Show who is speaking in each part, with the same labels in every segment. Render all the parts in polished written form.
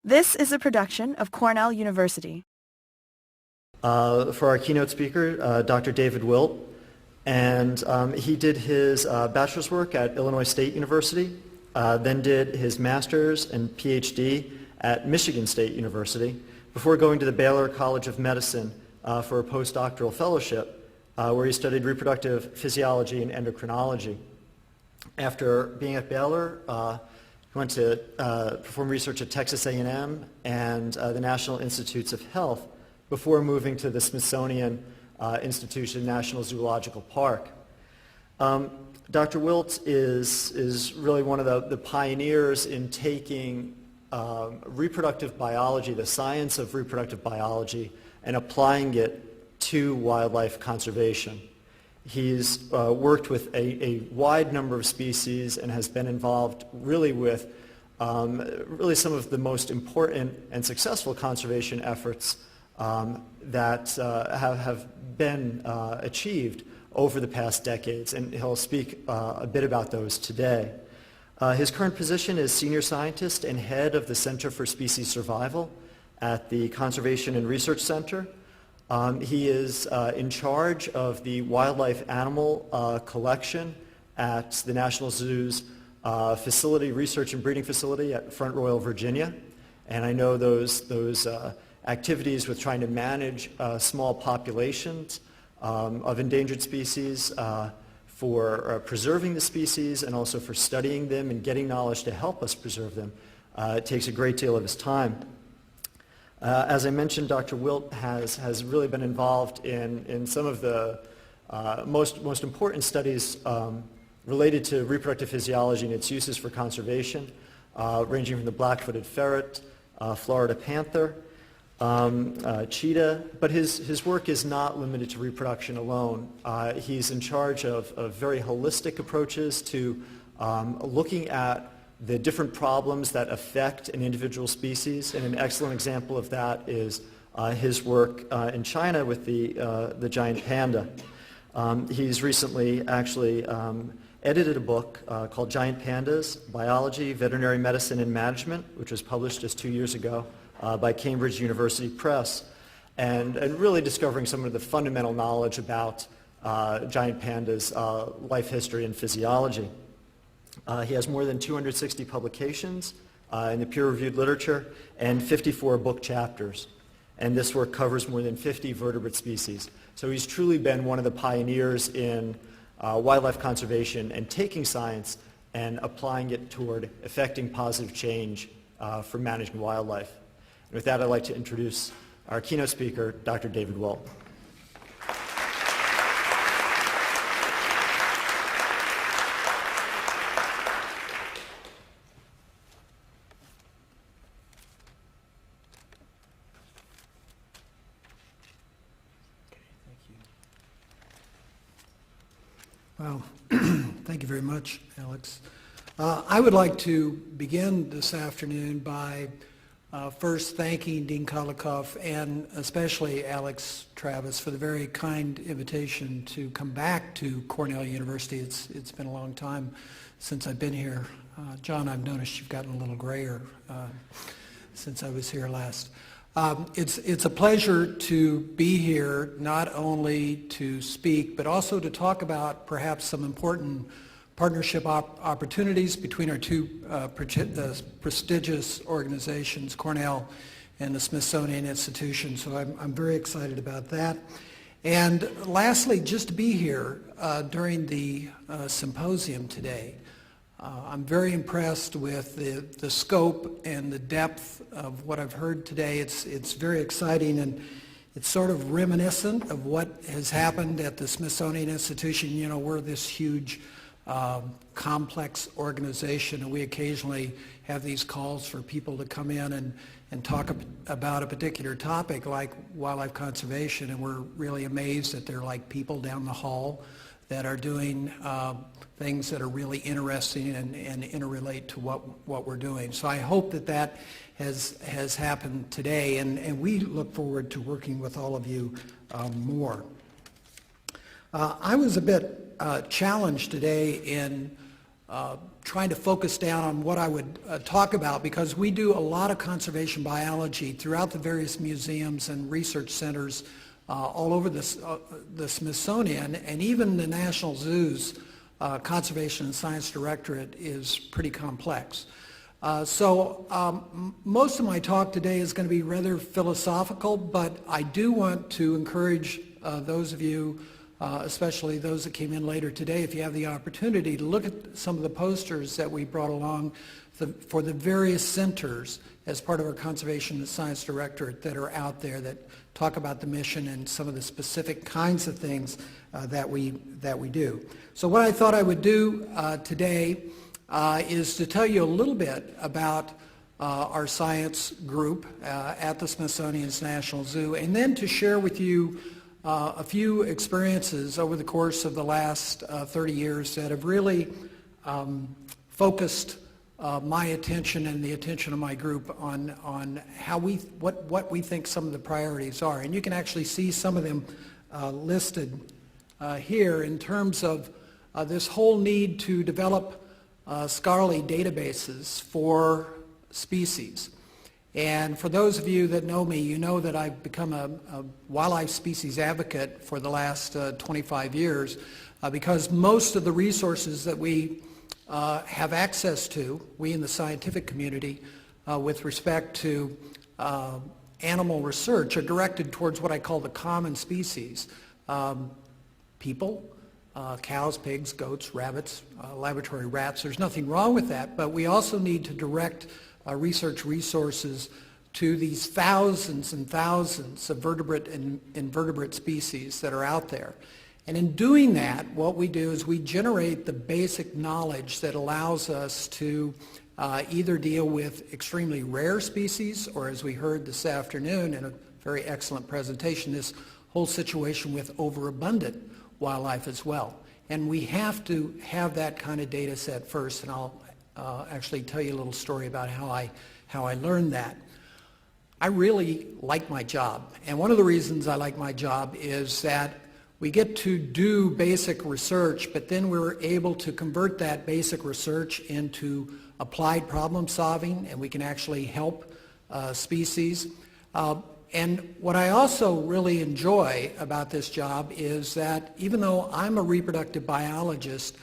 Speaker 1: This is a production of Cornell University.
Speaker 2: For our keynote speaker, Dr. David Wilt, and he did his bachelor's work at Illinois State University, then did his master's and PhD at Michigan State University, before going to the Baylor College of Medicine for a postdoctoral fellowship, where he studied reproductive physiology and endocrinology. After being at Baylor, he went to perform research at Texas A&M and the National Institutes of Health before moving to the Smithsonian Institution National Zoological Park. Dr. Wilt is really one of the pioneers in taking reproductive biology, the science of reproductive biology, and applying it to wildlife conservation. He's worked with a wide number of species and has been involved really with really some of the most important and successful conservation efforts that have been achieved over the past decades, and he'll speak a bit about those today. His current position is Senior Scientist and Head of the Center for Species Survival at the Conservation and Research Center. He is in charge of the wildlife animal collection at the National Zoo's research and breeding facility at Front Royal, Virginia. And I know those activities with trying to manage small populations of endangered species, for preserving the species and also for studying them and getting knowledge to help us preserve them. It takes a great deal of his time. As I mentioned, Dr. Wilt has really been involved in some of the most important studies related to reproductive physiology and its uses for conservation, ranging from the black-footed ferret, Florida panther, cheetah, but his work is not limited to reproduction alone. He's in charge of very holistic approaches to looking at the different problems that affect an individual species, and an excellent example of that is his work in China with the giant panda. He's recently actually edited a book called Giant Pandas, Biology, Veterinary Medicine, and Management, which was published just 2 years ago by Cambridge University Press, and really discovering some of the fundamental knowledge about giant pandas' life history and physiology. He has more than 260 publications in the peer-reviewed literature and 54 book chapters. And this work covers more than 50 vertebrate species. So he's truly been one of the pioneers in wildlife conservation and taking science and applying it toward effecting positive change for managing wildlife. And with that, I'd like to introduce our keynote speaker, Dr. David Wilt.
Speaker 3: Well, thank you very much, Alex. I would like to begin this afternoon by first thanking Dean Kotlikov and especially Alex Travis for the very kind invitation to come back to Cornell University. It's been a long time since I've been here. John, I've noticed you've gotten a little grayer since I was here last. It's a pleasure to be here, not only to speak, but also to talk about perhaps some important partnership opportunities between our two prestigious organizations, Cornell and the Smithsonian Institution. So I'm very excited about that. And lastly, just to be here during the symposium today. I'm very impressed with the scope and the depth of what I've heard today. It's very exciting, and it's sort of reminiscent of what has happened at the Smithsonian Institution. You know, we're this huge, complex organization, and we occasionally have these calls for people to come in and talk about a particular topic like wildlife conservation, and we're really amazed that they're like people down the hall that are doing things that are really interesting and interrelate to what we're doing. So I hope that has happened today, and we look forward to working with all of you more. I was a bit challenged today in trying to focus down on what I would talk about, because we do a lot of conservation biology throughout the various museums and research centers all over the Smithsonian, and even the National Zoo's Conservation and Science Directorate is pretty complex. Most of my talk today is going to be rather philosophical, but I do want to encourage those of you, especially those that came in later today, if you have the opportunity to look at some of the posters that we brought along for the various centers as part of our Conservation and Science Directorate that are out there that talk about the mission and some of the specific kinds of things that we do. So what I thought I would do today is to tell you a little bit about our science group at the Smithsonian's National Zoo, and then to share with you a few experiences over the course of the last 30 years that have really focused my attention and the attention of my group on how what we think some of the priorities are. And you can actually see some of them listed here in terms of this whole need to develop scholarly databases for species. And for those of you that know me, you know that I've become a wildlife species advocate for the last 25 years because most of the resources that we have access to, we in the scientific community, with respect to animal research, are directed towards what I call the common species. People, cows, pigs, goats, rabbits, laboratory rats. There's nothing wrong with that, but we also need to direct research resources to these thousands and thousands of vertebrate and invertebrate species that are out there. And in doing that, what we do is we generate the basic knowledge that allows us to either deal with extremely rare species, or as we heard this afternoon in a very excellent presentation, this whole situation with overabundant wildlife as well. And we have to have that kind of data set first, and I'll actually tell you a little story about how I learned that. I really like my job, and one of the reasons I like my job is that we get to do basic research, but then we're able to convert that basic research into applied problem solving, and we can actually help species. And what I also really enjoy about this job is that even though I'm a reproductive biologist,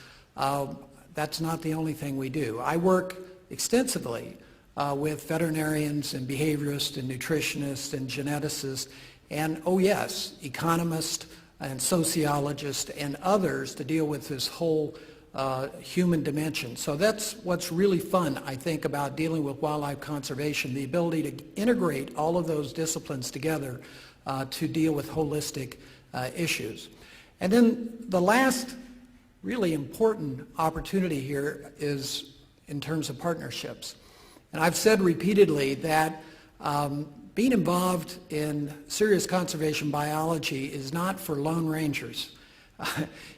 Speaker 3: that's not the only thing we do. I work extensively with veterinarians and behaviorists and nutritionists and geneticists and, oh yes, economists and sociologists and others to deal with this whole human dimension. So that's what's really fun, I think, about dealing with wildlife conservation, the ability to integrate all of those disciplines together to deal with holistic issues. And then the last really important opportunity here is in terms of partnerships. And I've said repeatedly that being involved in serious conservation biology is not for lone rangers.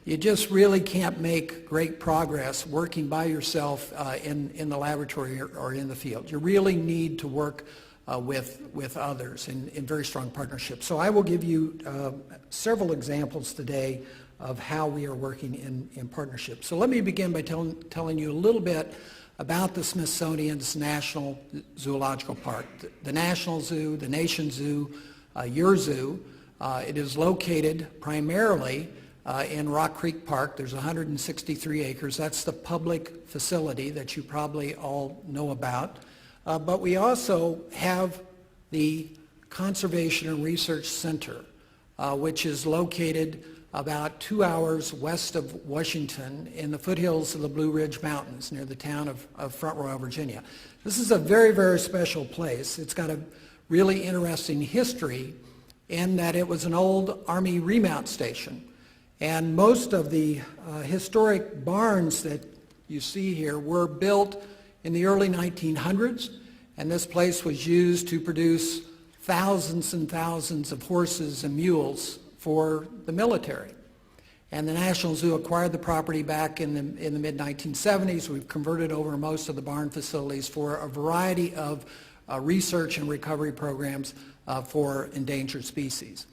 Speaker 3: You just really can't make great progress working by yourself in the laboratory or in the field. You really need to work with others in very strong partnerships. So I will give you several examples today of how we are working in partnership. So let me begin by telling you a little bit about the Smithsonian's National Zoological Park. The National Zoo, the Nation Zoo, your zoo, it is located primarily in Rock Creek Park. There's 163 acres. That's the public facility that you probably all know about. But we also have the Conservation and Research Center, which is located about 2 hours west of Washington in the foothills of the Blue Ridge Mountains near the town of Front Royal, Virginia. This is a very, very special place. It's got a really interesting history in that it was an old Army remount station. And most of the historic barns that you see here were built in the early 1900s, and this place was used to produce thousands and thousands of horses and mules for the military. And the National Zoo acquired the property back in the mid-1970s. We've converted over most of the barn facilities for a variety of research and recovery programs for endangered species.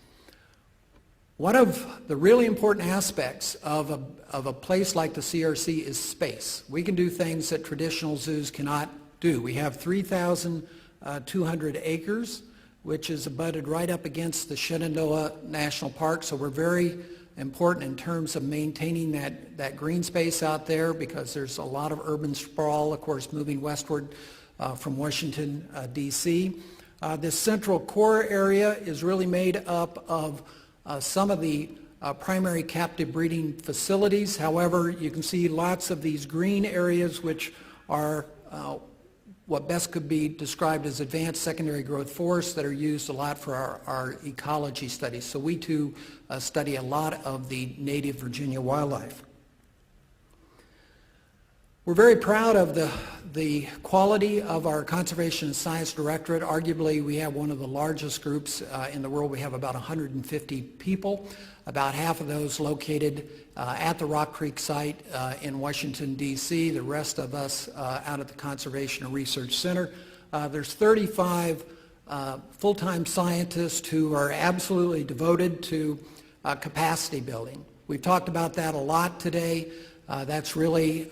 Speaker 3: One of the really important aspects of a place like the CRC is space. We can do things that traditional zoos cannot do. We have 3,200 acres, which is abutted right up against the Shenandoah National Park, so we're very important in terms of maintaining that green space out there because there's a lot of urban sprawl, of course, moving westward from Washington, D.C. This central core area is really made up of some of the primary captive breeding facilities. However, you can see lots of these green areas which are what best could be described as advanced secondary growth forests that are used a lot for our ecology studies. So we too study a lot of the native Virginia wildlife. We're very proud of the quality of our Conservation and Science Directorate. Arguably, we have one of the largest groups in the world. We have about 150 people, about half of those located at the Rock Creek site in Washington, D.C., the rest of us out at the Conservation and Research Center. There's 35 full-time scientists who are absolutely devoted to capacity building. We've talked about that a lot today. That's really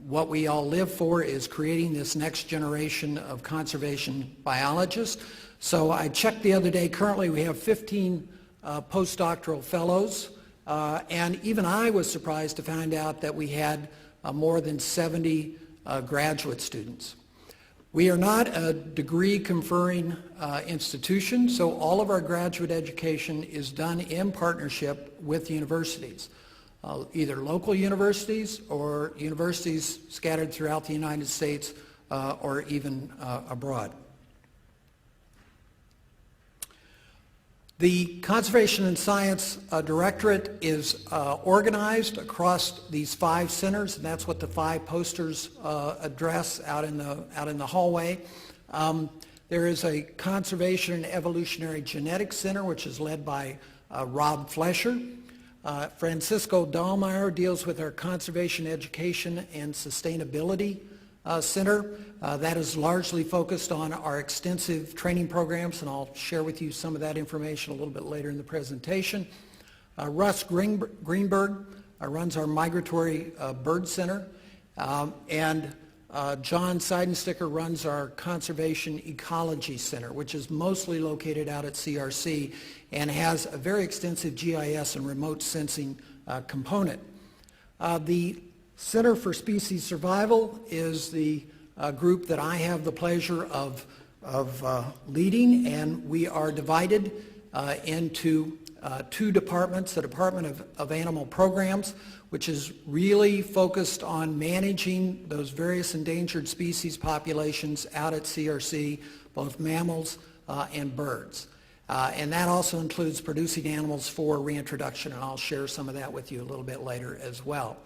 Speaker 3: what we all live for, is creating this next generation of conservation biologists. So I checked the other day, currently we have 15 postdoctoral fellows, and even I was surprised to find out that we had more than 70 graduate students. We are not a degree conferring institution, so all of our graduate education is done in partnership with universities. Either local universities or universities scattered throughout the United States or even abroad. The Conservation and Science Directorate is organized across these 5 centers, and that's what the 5 posters address out in the hallway. There is a Conservation and Evolutionary Genetics Center, which is led by Rob Flesher. Francisco Dahlmeyer deals with our Conservation Education and Sustainability Center. That is largely focused on our extensive training programs, and I'll share with you some of that information a little bit later in the presentation. Russ Greenberg runs our Migratory Bird Center, and John Seidensticker runs our Conservation Ecology Center, which is mostly located out at CRC and has a very extensive GIS and remote sensing component. The Center for Species Survival is the group that I have the pleasure of leading, and we are divided into 2 departments, the Department of Animal Programs, which is really focused on managing those various endangered species populations out at CRC, both mammals and birds. And that also includes producing animals for reintroduction, and I'll share some of that with you a little bit later as well.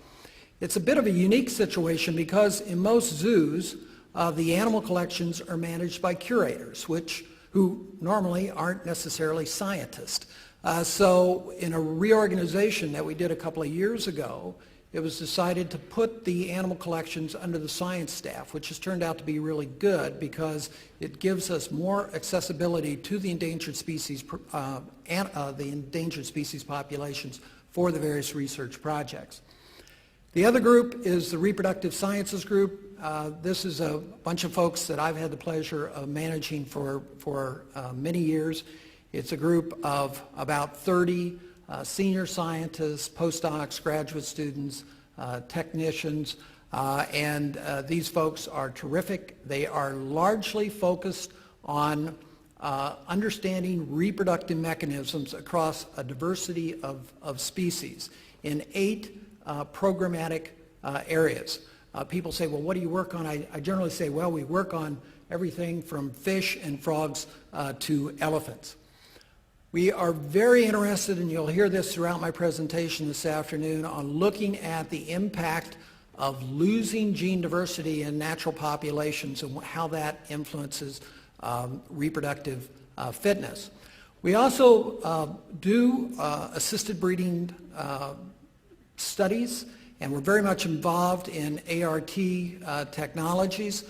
Speaker 3: It's a bit of a unique situation because in most zoos, the animal collections are managed by curators, who normally aren't necessarily scientists. So in a reorganization that we did a couple of years ago, it was decided to put the animal collections under the science staff, which has turned out to be really good because it gives us more accessibility to the endangered species, populations for the various research projects. The other group is the Reproductive Sciences Group. This is a bunch of folks that I've had the pleasure of managing for many years. It's a group of about 30 senior scientists, postdocs, graduate students, technicians, and these folks are terrific. They are largely focused on understanding reproductive mechanisms across a diversity of species in 8 programmatic areas. People say, well, what do you work on? I generally say, well, we work on everything from fish and frogs to elephants. We are very interested, and you'll hear this throughout my presentation this afternoon, on looking at the impact of losing gene diversity in natural populations and how that influences reproductive fitness. We also do assisted breeding studies, And we're very much involved in ART technologies,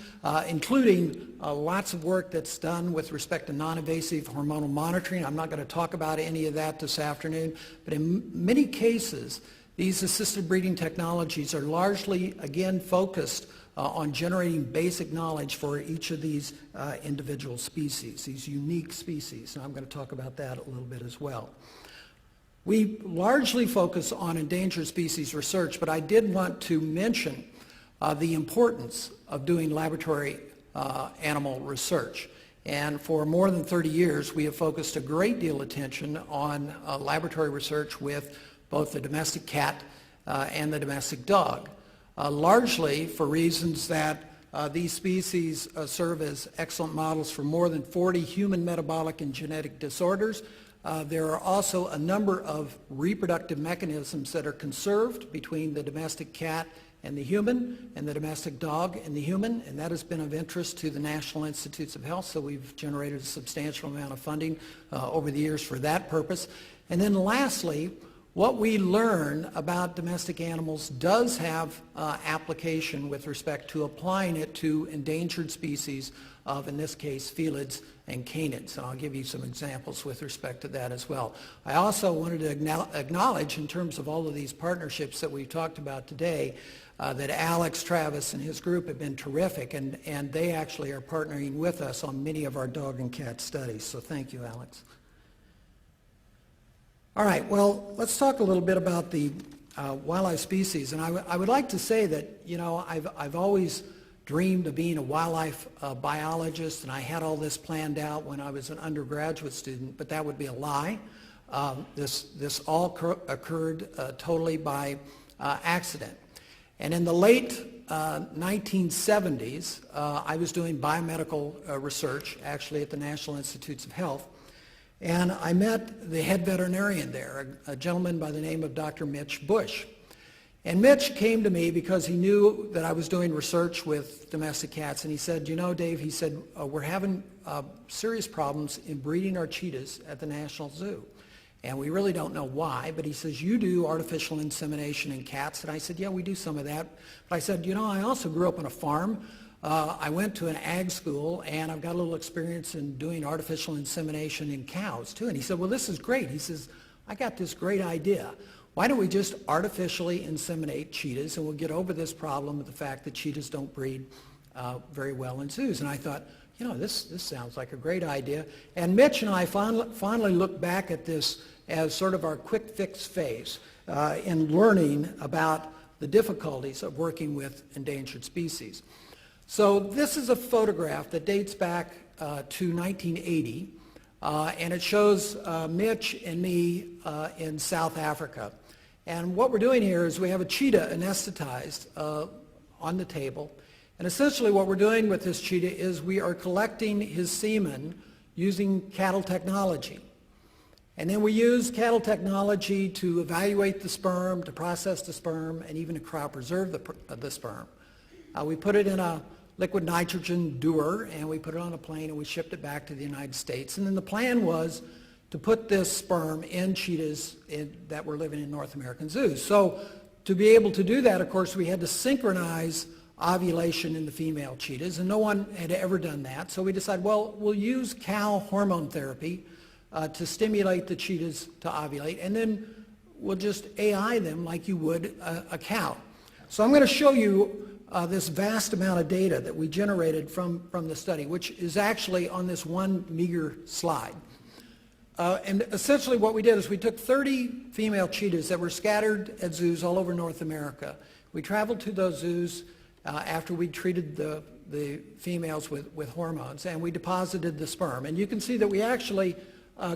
Speaker 3: including lots of work that's done with respect to non-invasive hormonal monitoring. I'm not going to talk about any of that this afternoon, but in many cases, these assisted breeding technologies are largely, again, focused on generating basic knowledge for each of these individual species, these unique species. And I'm going to talk about that a little bit as well. We largely focus on endangered species research, but I did want to mention the importance of doing laboratory animal research. And for more than 30 years, we have focused a great deal of attention on laboratory research with both the domestic cat and the domestic dog, largely for reasons that these species serve as excellent models for more than 40 human metabolic and genetic disorders. There are also a number of reproductive mechanisms that are conserved between the domestic cat and the human, and the domestic dog and the human, and that has been of interest to the National Institutes of Health, so we've generated a substantial amount of funding over the years for that purpose. And then lastly, what we learn about domestic animals does have application with respect to applying it to endangered species of, in this case, felids and canids. And I'll give you some examples with respect to that as well. I also wanted to acknowledge, in terms of all of these partnerships that we've talked about today, that Alex Travis and his group have been terrific, and they actually are partnering with us on many of our dog and cat studies. So thank you, Alex. All right, well, let's talk a little bit about the wildlife species. And I would like to say that, you know, I've always dreamed of being a wildlife biologist, and I had all this planned out when I was an undergraduate student, but that would be a lie. This all occurred totally by accident. And in the late 1970s, I was doing biomedical research, actually at the National Institutes of Health, and I met the head veterinarian there, a gentleman by the name of Dr. Mitch Bush. And Mitch came to me because he knew that I was doing research with domestic cats, and he said, you know, Dave, he said, we're having serious problems in breeding our cheetahs at the National Zoo. And we really don't know why, but he says, you do artificial insemination in cats? And I said, yeah, we do some of that. But I said, you know, I also grew up on a farm. I went to an ag school, and I've got a little experience in doing artificial insemination in cows, too. And he said, well, this is great. He says, I got this great idea. Why don't we just artificially inseminate cheetahs, and we'll get over this problem with the fact that cheetahs don't breed very well in zoos. And I thought, you know, this sounds like a great idea. And Mitch and I finally looked back at this as sort of our quick fix phase in learning about the difficulties of working with endangered species. So this is a photograph that dates back to 1980, and it shows Mitch and me in South Africa. And what we're doing here is we have a cheetah anesthetized on the table. And essentially what we're doing with this cheetah is we are collecting his semen using cattle technology. And then we use cattle technology to evaluate the sperm, to process the sperm, and even to cryopreserve the sperm. We put it in a liquid nitrogen dewar, and we put it on a plane, and we shipped it back to the United States. And then the plan was to put this sperm in cheetahs that were living in North American zoos. So to be able to do that, of course, we had to synchronize ovulation in the female cheetahs, and no one had ever done that. So we decided, well, we'll use cow hormone therapy to stimulate the cheetahs to ovulate, and then we'll just AI them like you would a cow. So I'm going to show you this vast amount of data that we generated from the study, which is actually on this one meager slide. And essentially what we did is we took 30 female cheetahs that were scattered at zoos all over North America. We traveled to those zoos after we treated the females with hormones, and we deposited the sperm. And you can see that we actually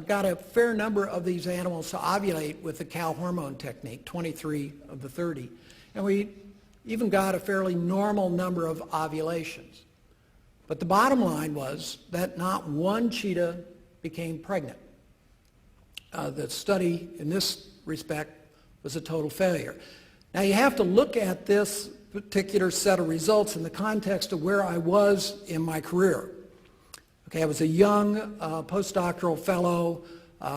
Speaker 3: got a fair number of these animals to ovulate with the cow hormone technique, 23 of the 30. And we even got a fairly normal number of ovulations. But the bottom line was that not one cheetah became pregnant. The study in this respect was a total failure. Now you have to look at this particular set of results in the context of where I was in my career. Okay, I was a young postdoctoral fellow,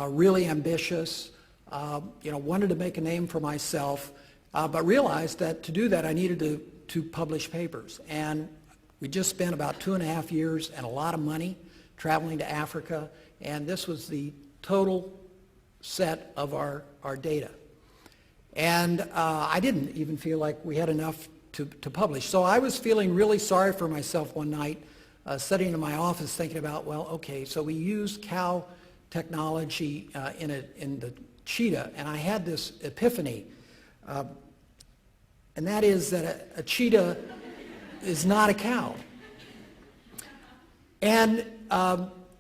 Speaker 3: really ambitious, wanted to make a name for myself. but realized that to do that I needed to publish papers. And we just spent about 2.5 years and a lot of money traveling to Africa, and this was the total set of our data. And I didn't even feel like we had enough to publish. So I was feeling really sorry for myself one night, sitting in my office thinking about, well, okay, so we used cow technology in the cheetah, and I had this epiphany, and that is that a cheetah is not a cow. And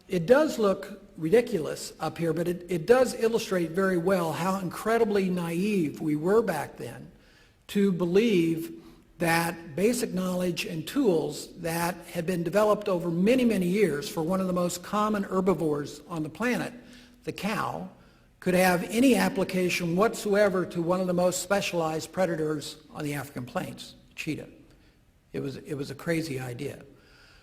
Speaker 3: it does look ridiculous up here, but it does illustrate very well how incredibly naive we were back then to believe that basic knowledge and tools that had been developed over many, many years for one of the most common herbivores on the planet, the cow, could have any application whatsoever to one of the most specialized predators on the African plains, cheetah. It was a crazy idea.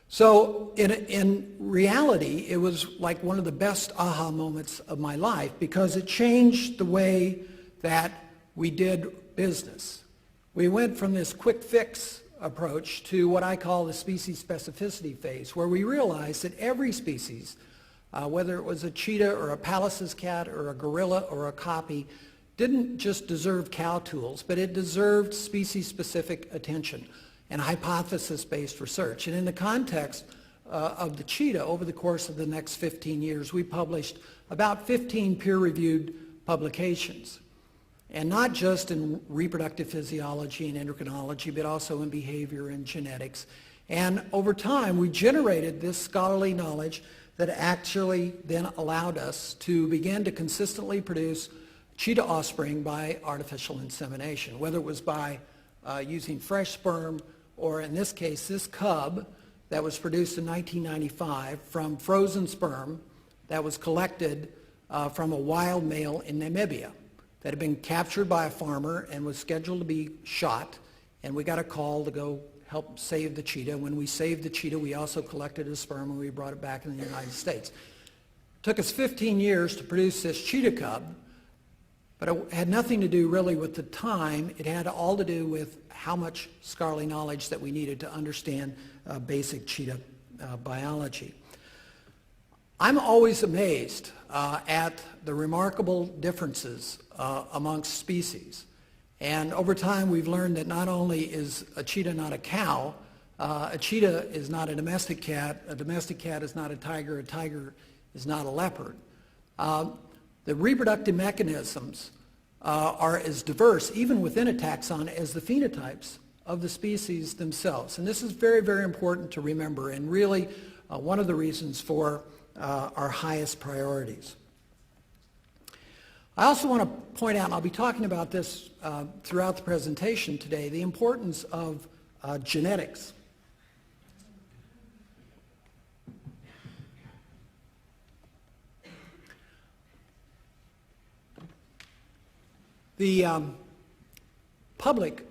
Speaker 3: So in reality, it was like one of the best aha moments of my life because it changed the way that we did business. We went from this quick fix approach to what I call the species specificity phase, where we realized that every species, whether it was a cheetah or a Pallas's cat or a gorilla or a copy, didn't just deserve cow tools, but it deserved species-specific attention and hypothesis-based research. And in the context of the cheetah, over the course of the next 15 years, we published about 15 peer-reviewed publications. And not just in reproductive physiology and endocrinology, but also in behavior and genetics. And over time, we generated this scholarly knowledge that actually then allowed us to begin to consistently produce cheetah offspring by artificial insemination, whether it was by using fresh sperm, or in this case, this cub that was produced in 1995 from frozen sperm that was collected from a wild male in Namibia that had been captured by a farmer and was scheduled to be shot, and we got a call to go help save the cheetah. When we saved the cheetah, we also collected his sperm and we brought it back in the United States. It took us 15 years to produce this cheetah cub, but it had nothing to do really with the time. It had all to do with how much scholarly knowledge that we needed to understand basic cheetah biology. I'm always amazed at the remarkable differences amongst species. And over time we've learned that not only is a cheetah not a cow, a cheetah is not a domestic cat is not a tiger is not a leopard. The reproductive mechanisms are as diverse, even within a taxon, as the phenotypes of the species themselves. And this is very, very important to remember, and really one of the reasons for our highest priorities. I also want to point out, and I'll be talking about this throughout the presentation today, the importance of genetics. The public,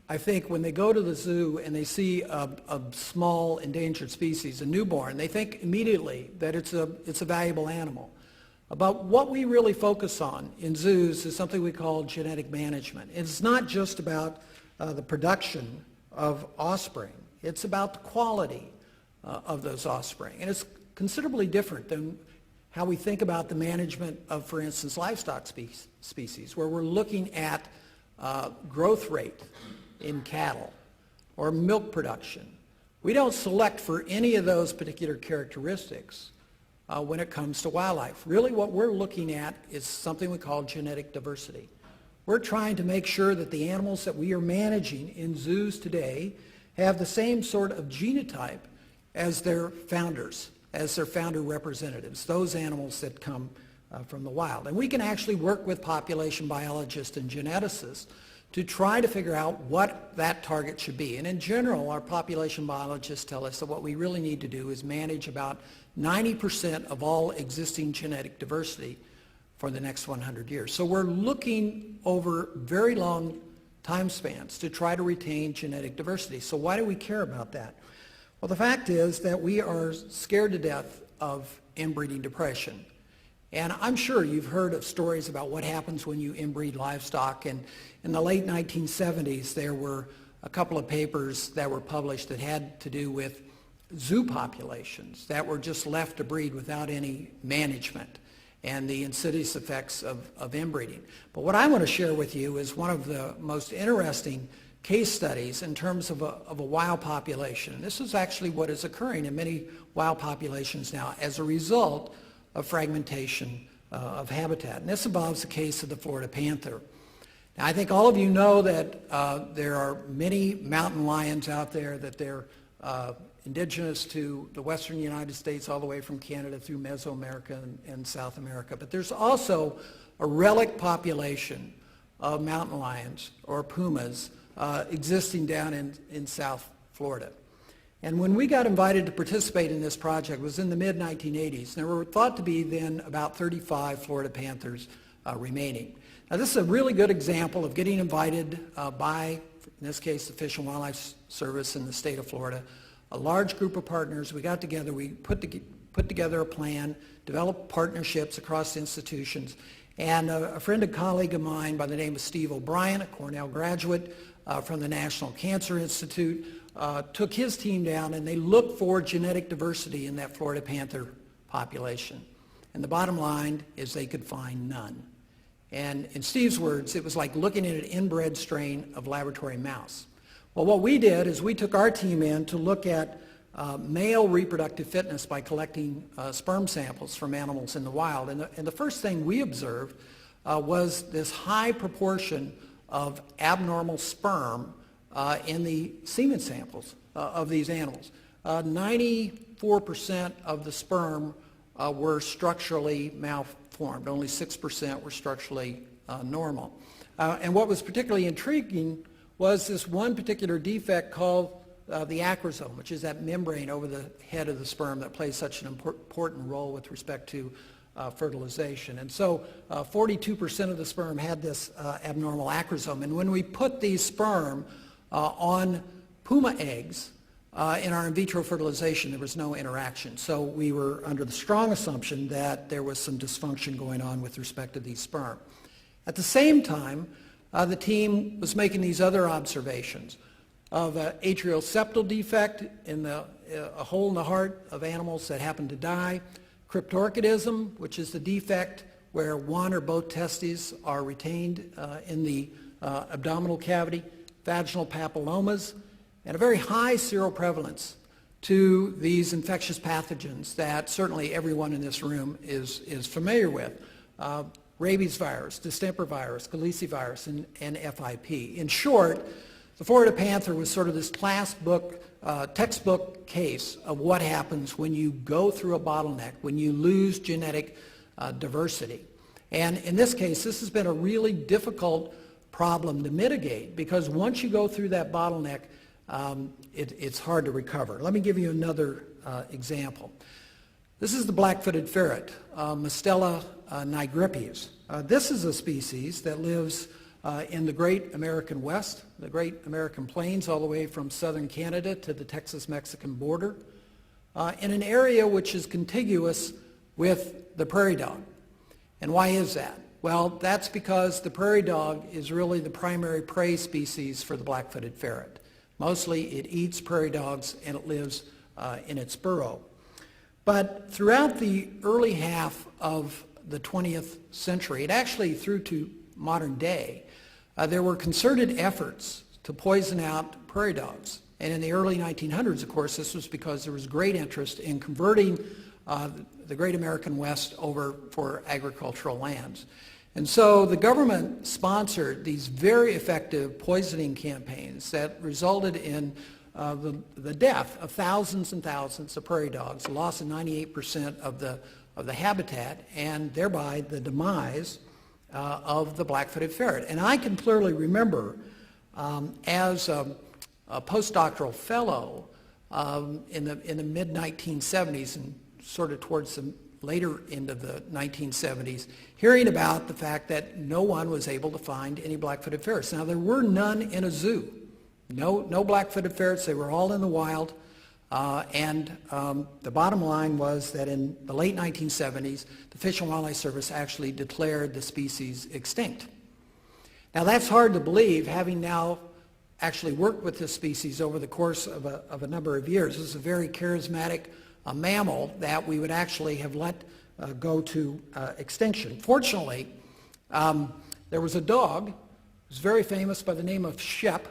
Speaker 3: I think, when they go to the zoo and they see a small endangered species, a newborn, they think immediately that it's a valuable animal. But what we really focus on in zoos is something we call genetic management. It's not just about the production of offspring. It's about the quality of those offspring. And it's considerably different than how we think about the management of, for instance, livestock species, where we're looking at growth rate in cattle or milk production. We don't select for any of those particular characteristics when it comes to wildlife. Really what we're looking at is something we call genetic diversity. We're trying to make sure that the animals that we are managing in zoos today have the same sort of genotype as their founders, as their founder representatives, those animals that come from the wild. And we can actually work with population biologists and geneticists to try to figure out what that target should be. And in general, our population biologists tell us that what we really need to do is manage about 90% of all existing genetic diversity for the next 100 years. So we're looking over very long time spans to try to retain genetic diversity. So why do we care about that? Well, the fact is that we are scared to death of inbreeding depression. And I'm sure you've heard of stories about what happens when you inbreed livestock. And in the late 1970s, there were a couple of papers that were published that had to do with zoo populations that were just left to breed without any management and the insidious effects of inbreeding. But what I want to share with you is one of the most interesting case studies in terms of a wild population. And this is actually what is occurring in many wild populations now as a result of fragmentation of habitat. And this involves the case of the Florida panther. Now, I think all of you know that there are many mountain lions out there, that they're indigenous to the western United States all the way from Canada through Mesoamerica and South America. But there's also a relic population of mountain lions or pumas existing down in South Florida. And when we got invited to participate in this project, it was in the mid-1980s. There were thought to be then about 35 Florida panthers remaining. Now, this is a really good example of getting invited by, in this case, the Fish and Wildlife Service in the state of Florida, a large group of partners. We got together, we put together a plan, developed partnerships across institutions, and a friend and colleague of mine by the name of Steve O'Brien, a Cornell graduate from the National Cancer Institute, took his team down and they looked for genetic diversity in that Florida panther population. And the bottom line is they could find none. And in Steve's words, it was like looking at an inbred strain of laboratory mouse. Well, what we did is we took our team in to look at male reproductive fitness by collecting sperm samples from animals in the wild. And the first thing we observed was this high proportion of abnormal sperm in the semen samples of these animals. 94% of the sperm were structurally malformed. Only 6% were structurally normal. And what was particularly intriguing was this one particular defect called the acrosome, which is that membrane over the head of the sperm that plays such an important role with respect to fertilization. And so 42% of the sperm had this abnormal acrosome. And when we put these sperm on puma eggs in our in vitro fertilization, there was no interaction. So we were under the strong assumption that there was some dysfunction going on with respect to these sperm. At the same time, the team was making these other observations of an atrial septal defect in a hole in the heart of animals that happen to die, cryptorchidism, which is the defect where one or both testes are retained in the abdominal cavity, vaginal papillomas, and a very high seroprevalence to these infectious pathogens that certainly everyone in this room is familiar with. Rabies virus, distemper virus, calicivirus, and FIP. In short, the Florida panther was sort of this textbook case of what happens when you go through a bottleneck, when you lose genetic diversity. And in this case, this has been a really difficult problem to mitigate because once you go through that bottleneck, it's hard to recover. Let me give you another example. This is the black-footed ferret, Mustela nigripius. This is a species that lives in the Great American West, the Great American Plains, all the way from southern Canada to the Texas-Mexican border, in an area which is contiguous with the prairie dog. And why is that? Well, that's because the prairie dog is really the primary prey species for the black-footed ferret. Mostly it eats prairie dogs and it lives in its burrow. But throughout the early half of the 20th century, and actually through to modern day, there were concerted efforts to poison out prairie dogs. And in the early 1900s, of course, this was because there was great interest in converting the Great American West over for agricultural lands. And so the government sponsored these very effective poisoning campaigns that resulted in the death of thousands and thousands of prairie dogs, the loss of 98% of the habitat, and thereby the demise of the black-footed ferret. And I can clearly remember as a postdoctoral fellow in the mid-1970s and sort of towards the later end of the 1970s, hearing about the fact that no one was able to find any black-footed ferrets. Now, there were none in a zoo. No black-footed ferrets. They were all in the wild. The bottom line was that in the late 1970s, the Fish and Wildlife Service actually declared the species extinct. Now that's hard to believe, having now actually worked with this species over the course of a number of years. This is a very charismatic mammal that we would actually have let go to extinction. Fortunately, there was a dog who was very famous by the name of Shep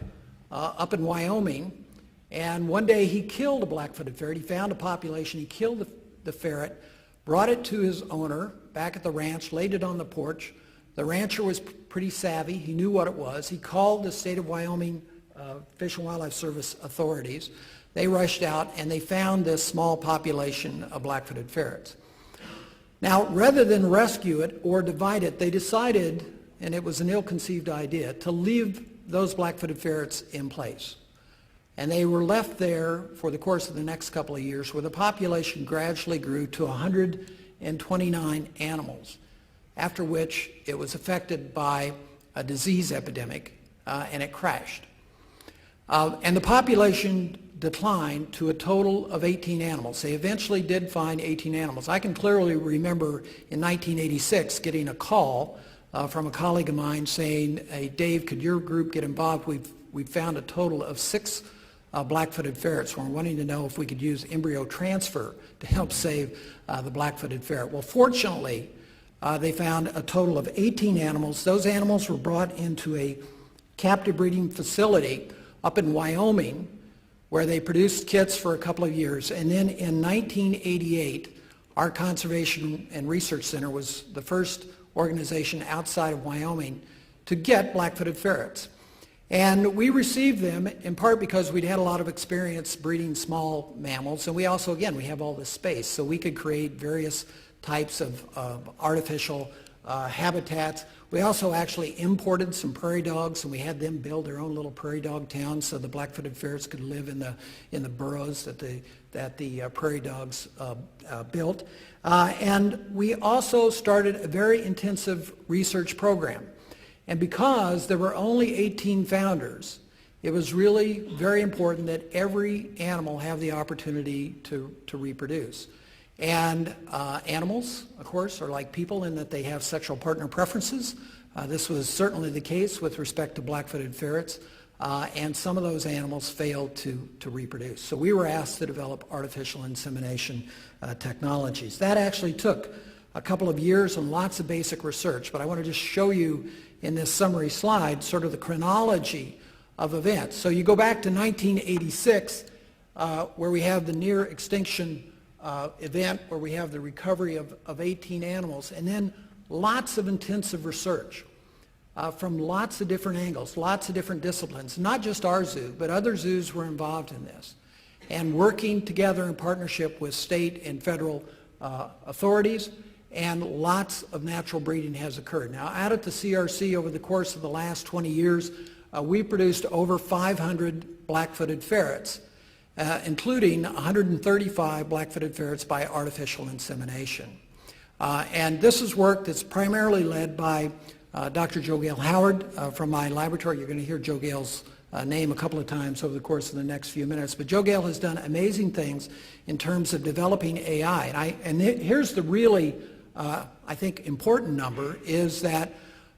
Speaker 3: up in Wyoming, and one day he killed a black-footed ferret. He found a population, he killed the ferret, brought it to his owner back at the ranch, laid it on the porch. The rancher was pretty savvy. He knew what it was. He called the state of Wyoming Fish and Wildlife Service authorities. They rushed out and they found this small population of black-footed ferrets. Now, rather than rescue it or divide it, they decided, and it was an ill-conceived idea, to leave those black-footed ferrets in place. And they were left there for the course of the next couple of years, where the population gradually grew to 129 animals, after which it was affected by a disease epidemic, and it crashed. And the population declined to a total of 18 animals. They eventually did find 18 animals. I can clearly remember in 1986 getting a call from a colleague of mine saying, "Hey, Dave, could your group get involved? We've found a total of 6 black-footed ferrets. We're wanting to know if we could use embryo transfer to help save the black-footed ferret." Well, fortunately, they found a total of 18 animals. Those animals were brought into a captive breeding facility up in Wyoming, where they produced kits for a couple of years. And then in 1988, our Conservation and Research Center was the first organization outside of Wyoming to get black-footed ferrets. And we received them in part because we'd had a lot of experience breeding small mammals, and we also, again, we have all this space, so we could create various types of artificial habitats. We also actually imported some prairie dogs, and we had them build their own little prairie dog towns so the black-footed ferrets could live in the burrows that the prairie dogs built. And we also started a very intensive research program. And because there were only 18 founders, it was really very important that every animal have the opportunity to reproduce. And animals, of course, are like people in that they have sexual partner preferences. This was certainly the case with respect to black-footed ferrets, and some of those animals failed to reproduce. So we were asked to develop artificial insemination technologies. That actually took a couple of years and lots of basic research, but I want to just show you in this summary slide sort of the chronology of events. So you go back to 1986, where we have the near extinction event, where we have the recovery of 18 animals, and then lots of intensive research from lots of different angles, lots of different disciplines. Not just our zoo, but other zoos were involved in this, and working together in partnership with state and federal authorities, and lots of natural breeding has occurred. Now, out at the CRC over the course of the last 20 years, we produced over 500 black-footed ferrets, including 135 black-footed ferrets by artificial insemination. And this is work that's primarily led by Dr. Joe Gale Howard from my laboratory. You're going to hear Joe Gale's name a couple of times over the course of the next few minutes. But Joe Gale has done amazing things in terms of developing AI. And here's the really, I think, important number, is that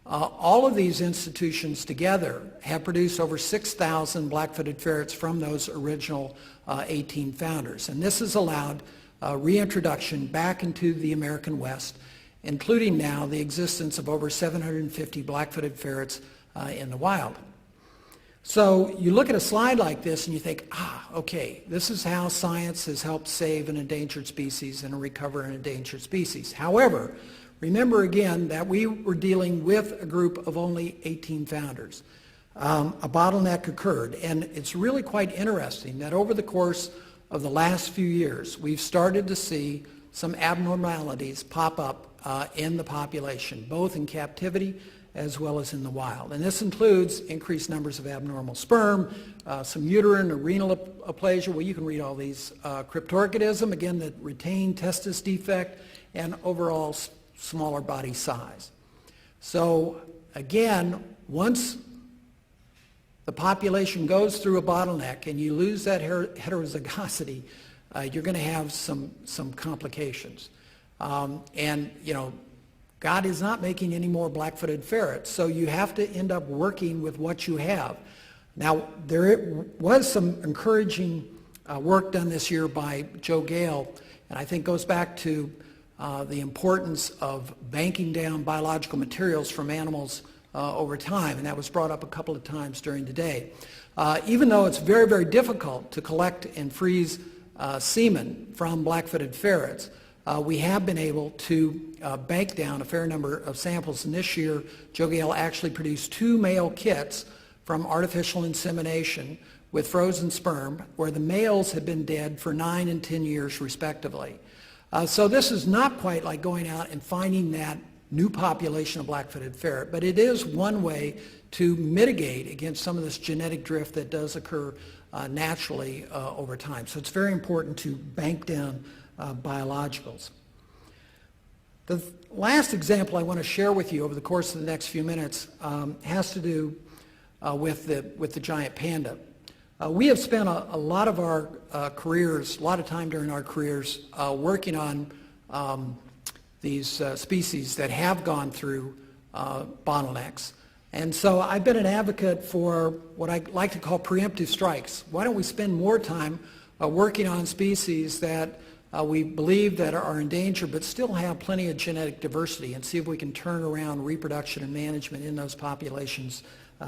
Speaker 3: all of these institutions together have produced over 6,000 black-footed ferrets from those original 18 founders. And this has allowed reintroduction back into the American West, including now the existence of over 750 black-footed ferrets in the wild. So you look at a slide like this and you think, okay, this is how science has helped save an endangered species and recover an endangered species. However, remember again that we were dealing with a group of only 18 founders. A bottleneck occurred, and it's really quite interesting that over the course of the last few years, we've started to see some abnormalities pop up in the population, both in captivity as well as in the wild. And this includes increased numbers of abnormal sperm, some uterine or renal aplasia. Well, you can read all these. Cryptorchidism, again, the retained testis defect, and overall smaller body size. So again, once the population goes through a bottleneck and you lose that heterozygosity, you're going to have some complications. And, you know, God is not making any more black-footed ferrets, so you have to end up working with what you have. Now, there was some encouraging work done this year by Joe Gale, and I think goes back to the importance of banking down biological materials from animals over time, and that was brought up a couple of times during the day. Even though it's very, very difficult to collect and freeze semen from black-footed ferrets, we have been able to bank down a fair number of samples, and this year Joe Gale actually produced 2 male kits from artificial insemination with frozen sperm, where the males had been dead for 9 and 10 years respectively. So this is not quite like going out and finding that new population of black-footed ferret, but it is one way to mitigate against some of this genetic drift that does occur naturally over time. So it's very important to bank down biologicals. The last example I want to share with you over the course of the next few minutes has to do with the giant panda. We have spent a lot of our careers, a lot of time during our careers, working on these species that have gone through bottlenecks. And so I've been an advocate for what I like to call preemptive strikes. Why don't we spend more time working on species that we believe that are in danger but still have plenty of genetic diversity, and see if we can turn around reproduction and management in those populations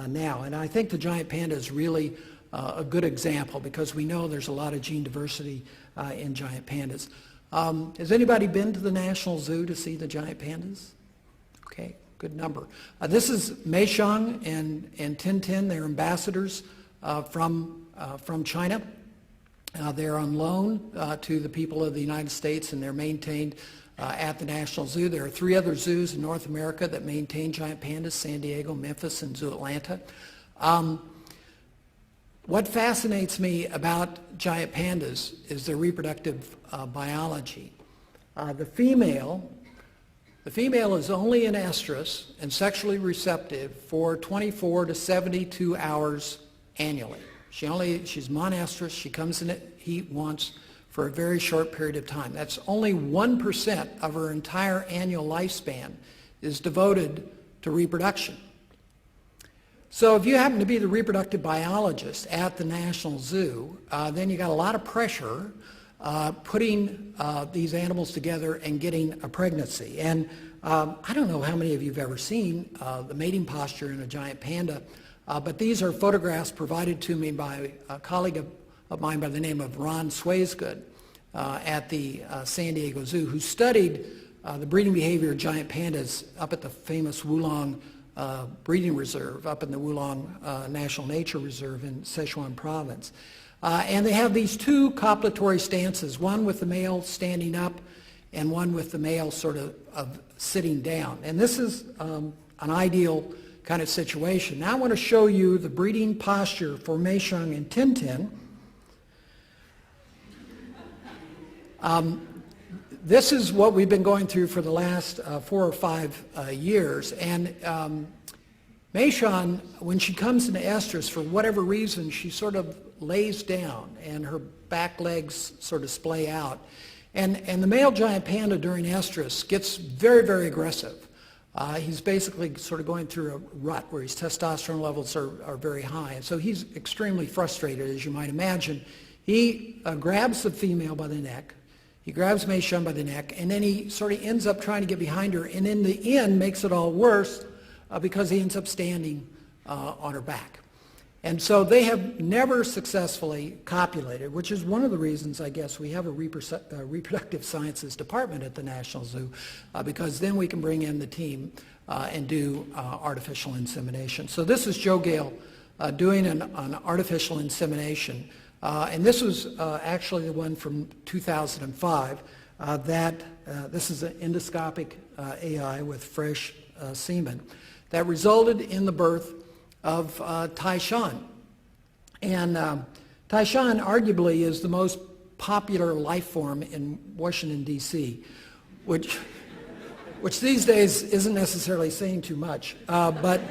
Speaker 3: now. And I think the giant panda is really a good example, because we know there's a lot of gene diversity in giant pandas. Has anybody been to the National Zoo to see the giant pandas? Okay, good number. This is Meishang and Tintin. They're ambassadors from China. They're on loan to the people of the United States, and they're maintained at the National Zoo. There are 3 other zoos in North America that maintain giant pandas: San Diego, Memphis, and Zoo Atlanta. What fascinates me about giant pandas is their reproductive biology. The female is only in estrus and sexually receptive for 24 to 72 hours annually. She's monestrous. She comes in at heat once for a very short period of time. That's only 1% of her entire annual lifespan is devoted to reproduction. So if you happen to be the reproductive biologist at the National Zoo, then you got a lot of pressure putting these animals together and getting a pregnancy. And I don't know how many of you have ever seen the mating posture in a giant panda, but these are photographs provided to me by a colleague of mine by the name of Ron Swaisgood at the San Diego Zoo, who studied the breeding behavior of giant pandas up at the famous Wulong breeding reserve up in the Wulong National Nature Reserve in Sichuan province. And they have these 2 copulatory stances, one with the male standing up and one with the male sort of sitting down. And this is an ideal kind of situation. Now I want to show you the breeding posture for Meishang and Tintin. This is what we've been going through for the last 4 or 5 years. And Meishang, when she comes into estrus, for whatever reason, she sort of lays down and her back legs sort of splay out. And the male giant panda during estrus gets very, very aggressive. He's basically sort of going through a rut where his testosterone levels are very high. And so he's extremely frustrated, as you might imagine. He grabs the female by the neck. He grabs Meishang by the neck, and then he sort of ends up trying to get behind her, and in the end makes it all worse because he ends up standing on her back. And so they have never successfully copulated, which is one of the reasons, I guess, we have a reproductive sciences department at the National Zoo, because then we can bring in the team and do artificial insemination. So this is Joe Gale doing an artificial insemination. And this was actually the one from 2005. This is an endoscopic AI with fresh semen that resulted in the birth of Taishan. And Taishan arguably is the most popular life form in Washington, D.C., which these days isn't necessarily saying too much. But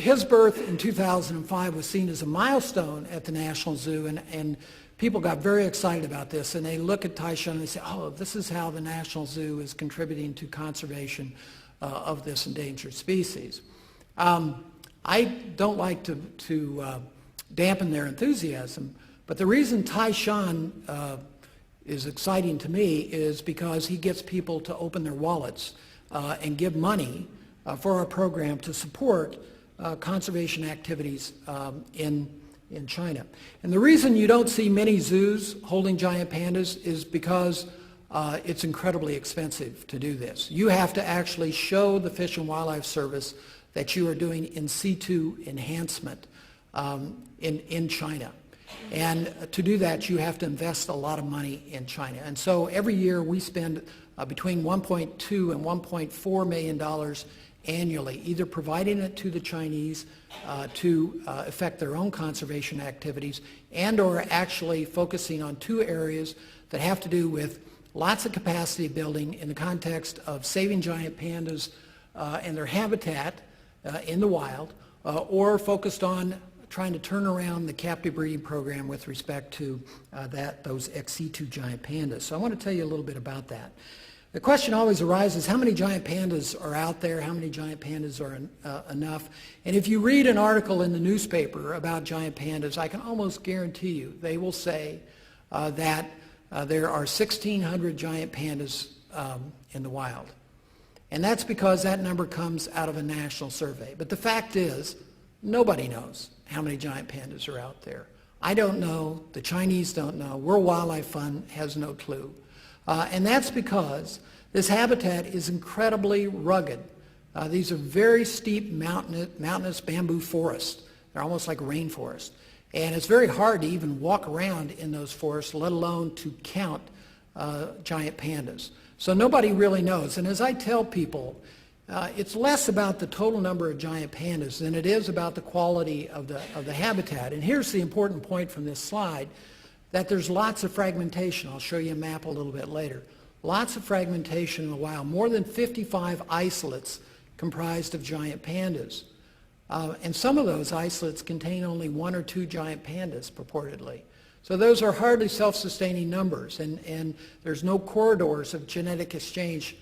Speaker 3: his birth in 2005 was seen as a milestone at the National Zoo, and people got very excited about this, and they look at Taishan and they say, oh, this is how the National Zoo is contributing to conservation of this endangered species. I don't like to dampen their enthusiasm, but the reason Taishan is exciting to me is because he gets people to open their wallets and give money for our program to support conservation activities in China. And the reason you don't see many zoos holding giant pandas is because it's incredibly expensive to do this. You have to actually show the Fish and Wildlife Service that you are doing in situ enhancement in China. And to do that, you have to invest a lot of money in China. And so every year we spend between $1.2 and $1.4 million annually, either providing it to the Chinese to affect their own conservation activities, and or actually focusing on two areas that have to do with lots of capacity building in the context of saving giant pandas and their habitat in the wild, or focused on trying to turn around the captive breeding program with respect to those ex situ giant pandas. So I want to tell you a little bit about that. The question always arises, how many giant pandas are out there? How many giant pandas are enough? And if you read an article in the newspaper about giant pandas, I can almost guarantee you they will say that there are 1,600 giant pandas in the wild. And that's because that number comes out of a national survey. But the fact is, nobody knows how many giant pandas are out there. I don't know. The Chinese don't know. World Wildlife Fund has no clue. And that's because this habitat is incredibly rugged. These are very steep mountainous bamboo forests. They're almost like rainforest. And it's very hard to even walk around in those forests, let alone to count giant pandas. So nobody really knows. And as I tell people, it's less about the total number of giant pandas than it is about the quality of the habitat. And here's the important point from this slide, that there's lots of fragmentation. I'll show you a map a little bit later. Lots of fragmentation in the wild. More than 55 isolates comprised of giant pandas. And some of those isolates contain only one or two giant pandas, purportedly. So those are hardly self-sustaining numbers, and there's no corridors of genetic exchange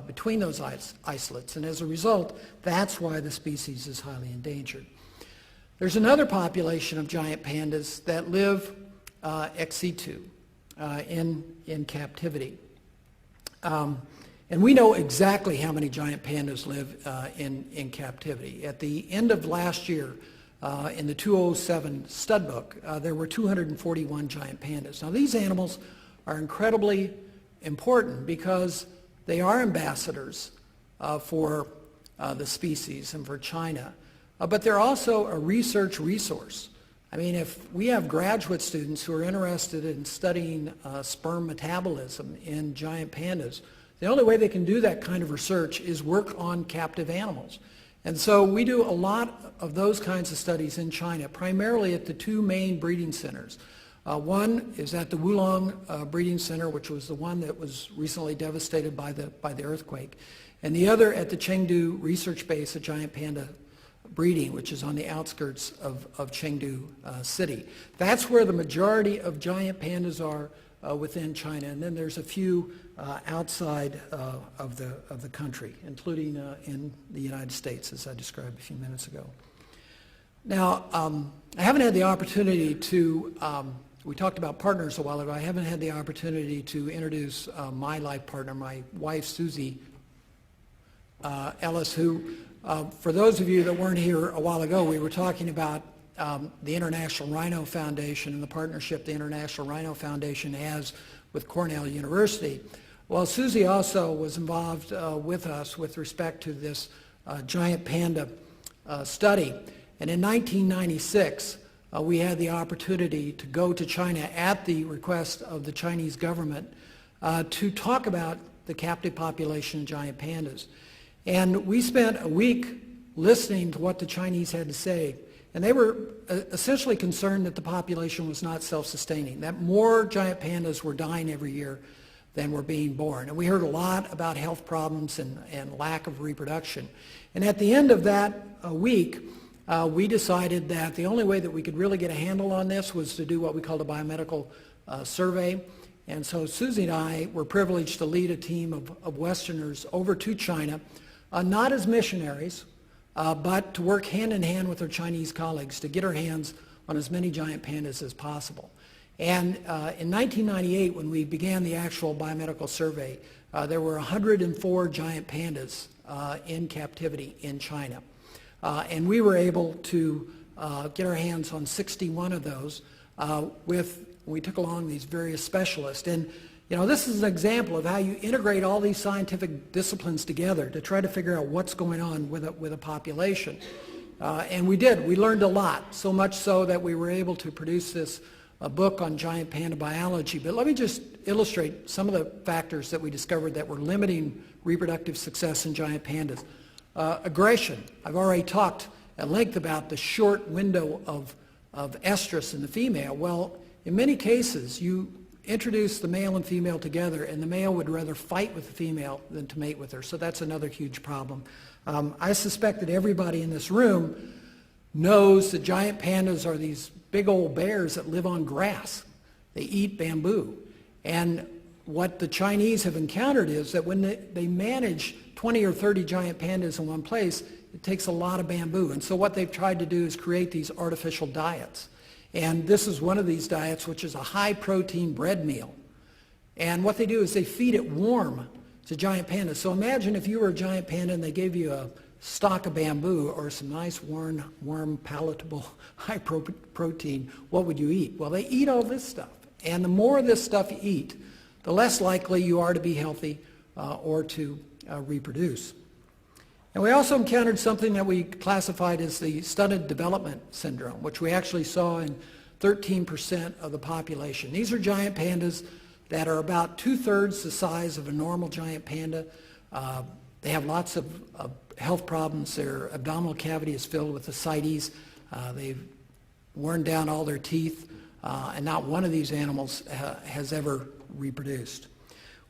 Speaker 3: between those isolates. And as a result, that's why the species is highly endangered. There's another population of giant pandas that live ex situ in captivity. And we know exactly how many giant pandas live in captivity. At the end of last year, in the 2007 stud book, there were 241 giant pandas. Now these animals are incredibly important because they are ambassadors for the species and for China, but they're also a research resource. I mean, if we have graduate students who are interested in studying sperm metabolism in giant pandas, the only way they can do that kind of research is work on captive animals. And so we do a lot of those kinds of studies in China, primarily at the two main breeding centers. One is at the Wulong Breeding Center, which was the one that was recently devastated by the earthquake, and the other at the Chengdu Research Base of Giant Panda Breeding, which is on the outskirts of Chengdu City. That's where the majority of giant pandas are within China, and then there's a few outside of the country, including in the United States, as I described a few minutes ago. Now, I haven't had the opportunity to, we talked about partners a while ago, I haven't had the opportunity to introduce my life partner, my wife, Susie Ellis, who, for those of you that weren't here a while ago, we were talking about the International Rhino Foundation and the partnership the International Rhino Foundation has with Cornell University. Well, Susie also was involved with us with respect to this giant panda study. And in 1996, we had the opportunity to go to China at the request of the Chinese government to talk about the captive population of giant pandas. And we spent a week listening to what the Chinese had to say. And they were essentially concerned that the population was not self-sustaining, that more giant pandas were dying every year than were being born. And we heard a lot about health problems and lack of reproduction. And at the end of that week, we decided that the only way that we could really get a handle on this was to do what we called a biomedical survey. And so Susie and I were privileged to lead a team of Westerners over to China, not as missionaries, but to work hand in hand with our Chinese colleagues to get our hands on as many giant pandas as possible. And in 1998, when we began the actual biomedical survey, there were 104 giant pandas in captivity in China. And we were able to get our hands on 61 of those we took along these various specialists. And this is an example of how you integrate all these scientific disciplines together to try to figure out what's going on with a population. And we did. We learned a lot, so much so that we were able to produce this book on giant panda biology. But let me just illustrate some of the factors that we discovered that were limiting reproductive success in giant pandas. Aggression. I've already talked at length about the short window of estrus in the female. Well, in many cases, you introduce the male and female together, and the male would rather fight with the female than to mate with her. So that's another huge problem. I suspect that everybody in this room knows that giant pandas are these big old bears that live on grass. They eat bamboo. And what the Chinese have encountered is that when they manage 20 or 30 giant pandas in one place, it takes a lot of bamboo. And so what they've tried to do is create these artificial diets. And this is one of these diets, which is a high-protein bread meal. And what they do is they feed it warm to giant pandas. So imagine if you were a giant panda and they gave you a stalk of bamboo or some nice, warm, palatable, high-protein, what would you eat? Well, they eat all this stuff. And the more of this stuff you eat, the less likely you are to be healthy or to reproduce. And we also encountered something that we classified as the stunted development syndrome, which we actually saw in 13% of the population. These are giant pandas that are about 2/3 the size of a normal giant panda. They have lots of health problems. Their abdominal cavity is filled with ascites. They've worn down all their teeth, and not one of these animals has ever reproduced.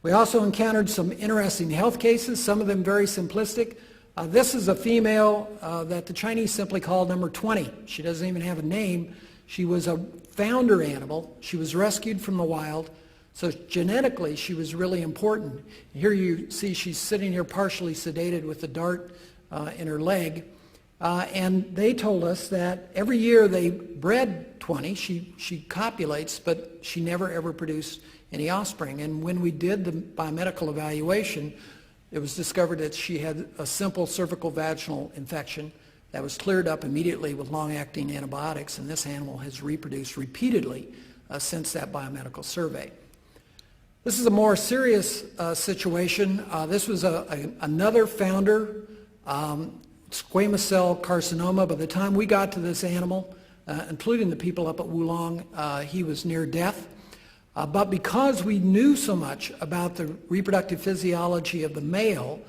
Speaker 3: We also encountered some interesting health cases, some of them very simplistic. This is a female that the Chinese simply call number 20. She doesn't even have a name. She was a founder animal. She was rescued from the wild. So genetically, she was really important. Here you see she's sitting here partially sedated with a dart in her leg. And they told us that every year they bred 20. She copulates, but she never ever produced any offspring. And when we did the biomedical evaluation, it was discovered that she had a simple cervical vaginal infection that was cleared up immediately with long-acting antibiotics, and this animal has reproduced repeatedly since that biomedical survey. This is a more serious situation. This was another founder, squamous cell carcinoma. By the time we got to this animal, including the people up at Wulong, he was near death. But because we knew so much about the reproductive physiology of the male,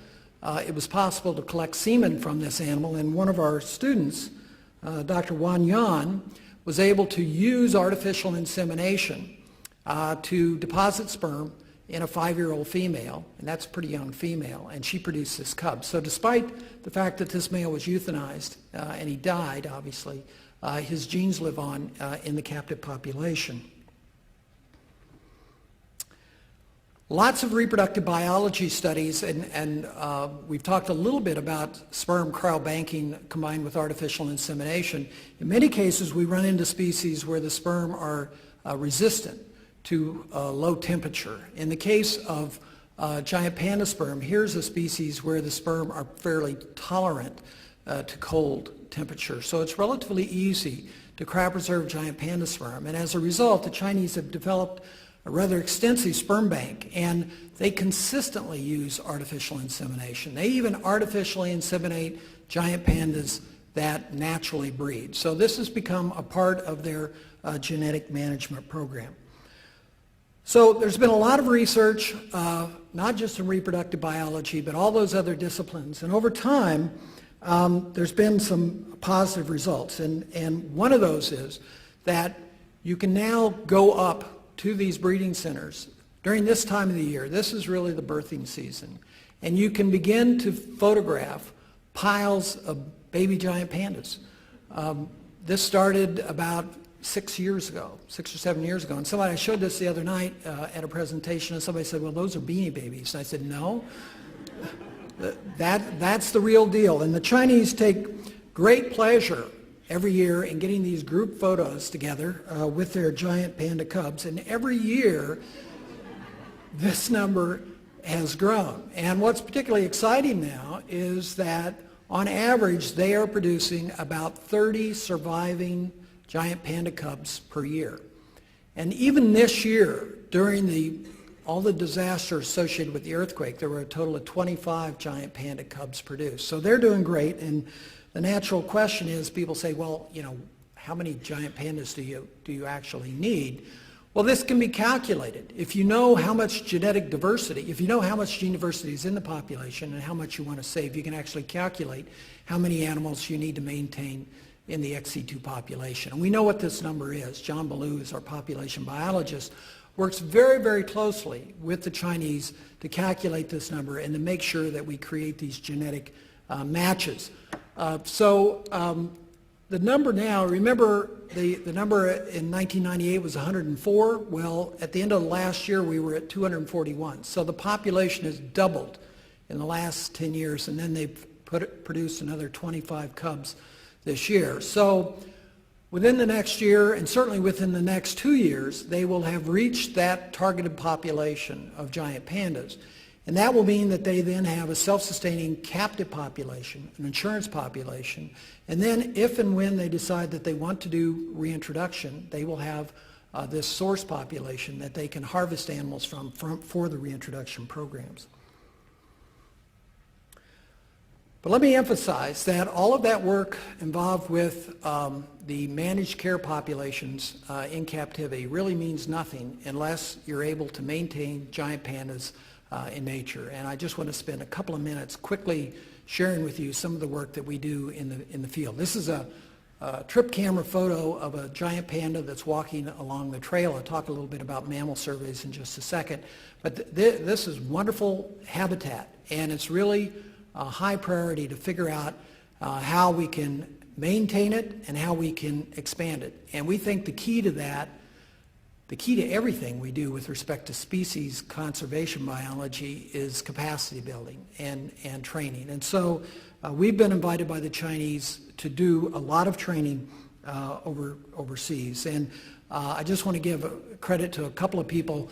Speaker 3: it was possible to collect semen from this animal. And one of our students, Dr. Wan Yan, was able to use artificial insemination to deposit sperm in a 5-year-old female, and that's a pretty young female, and she produced this cub. So despite the fact that this male was euthanized, and he died, obviously, his genes live on in the captive population. Lots of reproductive biology studies, and we've talked a little bit about sperm cryobanking combined with artificial insemination. In many cases, we run into species where the sperm are resistant to low temperature. In the case of giant panda sperm, here's a species where the sperm are fairly tolerant to cold temperature. So it's relatively easy to cryopreserve giant panda sperm. And as a result, the Chinese have developed a rather extensive sperm bank, and they consistently use artificial insemination. They even artificially inseminate giant pandas that naturally breed. So this has become a part of their genetic management program. So there's been a lot of research, not just in reproductive biology, but all those other disciplines. And over time, there's been some positive results. And one of those is that you can now go up to these breeding centers during this time of the year, this is really the birthing season, and you can begin to photograph piles of baby giant pandas. This started about 6 or 7 years ago, and I showed this the other night at a presentation, and somebody said, well, those are Beanie Babies. And I said, no, that's the real deal. And the Chinese take great pleasure every year in getting these group photos together with their giant panda cubs, and every year this number has grown. And what's particularly exciting now is that on average they are producing about 30 surviving giant panda cubs per year. And even this year, during all the disasters associated with the earthquake, there were a total of 25 giant panda cubs produced. So they're doing great, and the natural question is, people say, well, how many giant pandas do you actually need? Well, this can be calculated. If you know how much genetic diversity, if you know how much gene diversity is in the population and how much you want to save, you can actually calculate how many animals you need to maintain in the XC2 population. And we know what this number is. John Ballou is our population biologist, works very, very closely with the Chinese to calculate this number and to make sure that we create these genetic matches. The number now, remember the number in 1998 was 104. Well, at the end of last year, we were at 241. So the population has doubled in the last 10 years, and then they've produced another 25 cubs this year. So within the next year, and certainly within the next 2 years, they will have reached that targeted population of giant pandas. And that will mean that they then have a self-sustaining captive population, an insurance population, and then if and when they decide that they want to do reintroduction, they will have this source population that they can harvest animals from for the reintroduction programs. But let me emphasize that all of that work involved with the managed care populations in captivity really means nothing unless you're able to maintain giant pandas in nature. And I just want to spend a couple of minutes quickly sharing with you some of the work that we do in the field. This is a trip camera photo of a giant panda that's walking along the trail. I'll talk a little bit about mammal surveys in just a second. But this is wonderful habitat, and it's really a high priority to figure out how we can maintain it and how we can expand it. And we think the key to that, the key to everything we do with respect to species conservation biology, is capacity building and training. And so we've been invited by the Chinese to do a lot of training overseas. And I just want to give credit to a couple of people.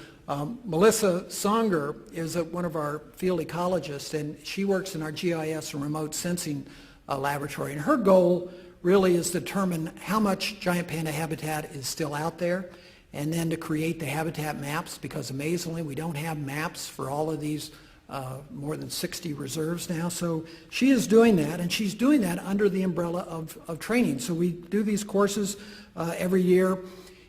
Speaker 3: Melissa Songer is one of our field ecologists, and she works in our GIS and remote sensing laboratory. And her goal really is to determine how much giant panda habitat is still out there, and then to create the habitat maps, because amazingly we don't have maps for all of these more than 60 reserves now. So she is doing that, and she's doing that under the umbrella of training. So we do these courses every year.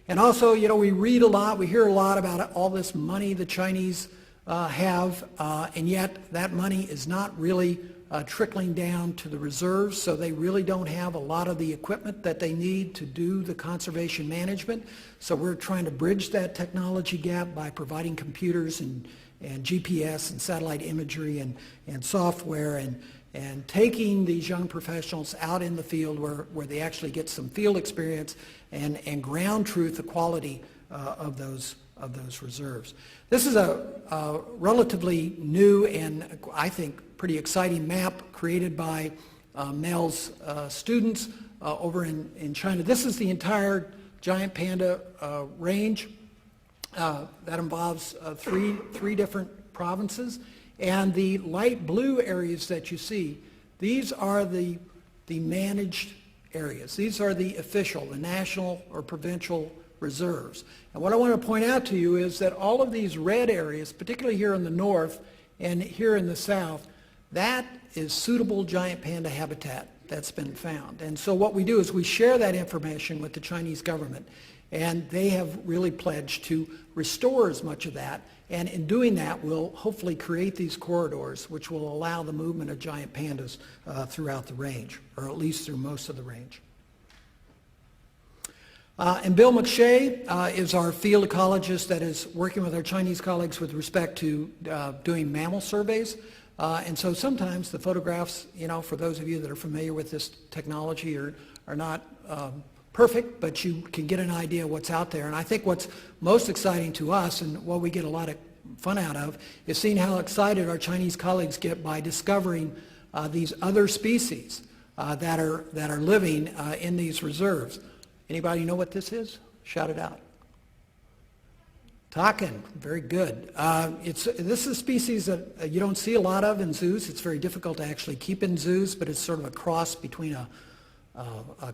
Speaker 3: And also, we read a lot, we hear a lot about all this money the Chinese have, and yet that money is not really trickling down to the reserves, so they really don't have a lot of the equipment that they need to do the conservation management. So we're trying to bridge that technology gap by providing computers and GPS and satellite imagery and software and taking these young professionals out in the field where they actually get some field experience and ground truth the quality of those reserves. This is a relatively new and I think pretty exciting map created by Mel's students over in China. This is the entire giant panda range that involves three different provinces. And the light blue areas that you see, these are the managed areas. These are the official, the national or provincial reserves. And what I want to point out to you is that all of these red areas, particularly here in the north and here in the south, that is suitable giant panda habitat that's been found. And so what we do is we share that information with the Chinese government, and they have really pledged to restore as much of that. And in doing that, we'll hopefully create these corridors which will allow the movement of giant pandas throughout the range, or at least through most of the range. And Bill McShay is our field ecologist that is working with our Chinese colleagues with respect to doing mammal surveys. And so sometimes the photographs, for those of you that are familiar with this technology are not perfect, but you can get an idea of what's out there. And I think what's most exciting to us and what we get a lot of fun out of is seeing how excited our Chinese colleagues get by discovering these other species that are living in these reserves. Anybody know what this is? Shout it out. Takin, very good. This is a species that you don't see a lot of in zoos. It's very difficult to actually keep in zoos, but it's sort of a cross between a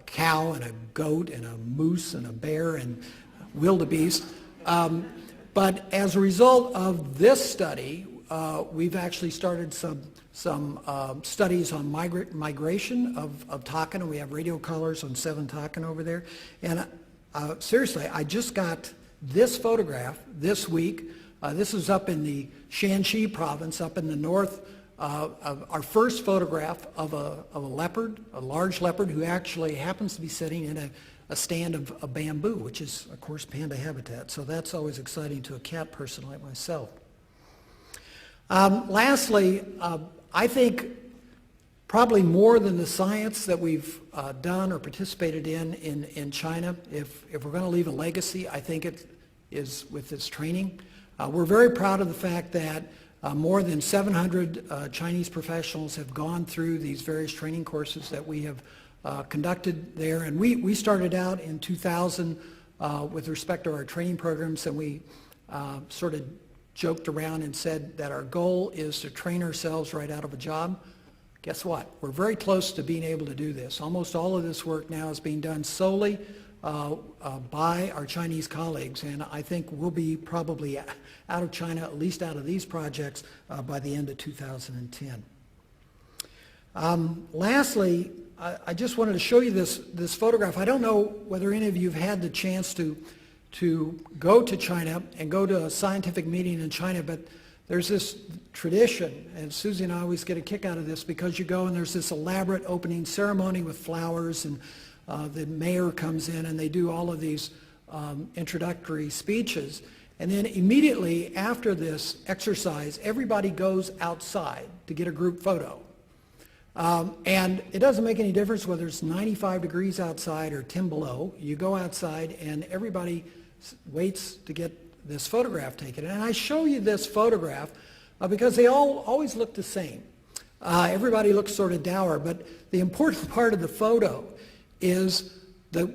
Speaker 3: cow and a goat and a moose and a bear and wildebeest. But as a result of this study, we've actually started some studies on migration of takin, and we have radio collars on 7 takin over there. And seriously, I just got this photograph this week. This is up in the Shanxi province, up in the north. Our first photograph of a leopard, a large leopard, who actually happens to be sitting in a stand of bamboo, which is, of course, panda habitat. So that's always exciting to a cat person like myself. Lastly, I think probably more than the science that we've done or participated in China, if we're going to leave a legacy, I think it is with this training. We're very proud of the fact that more than 700 Chinese professionals have gone through these various training courses that we have conducted there. And we started out in 2000 with respect to our training programs, and we sort of joked around and said that our goal is to train ourselves right out of a job. Guess what? We're very close to being able to do this. Almost all of this work now is being done solely by our Chinese colleagues, and I think we'll be probably out of China, at least out of these projects, by the end of 2010. Lastly, I just wanted to show you this photograph. I don't know whether any of you have had the chance to go to China and go to a scientific meeting in China, but there's this tradition, and Susie and I always get a kick out of this, because you go and there's this elaborate opening ceremony with flowers, and the mayor comes in and they do all of these introductory speeches. And then immediately after this exercise, everybody goes outside to get a group photo. And it doesn't make any difference whether it's 95 degrees outside or 10 below. You go outside and everybody waits to get this photograph taken. And I show you this photograph because they all always look the same. Everybody looks sort of dour, but the important part of the photo is that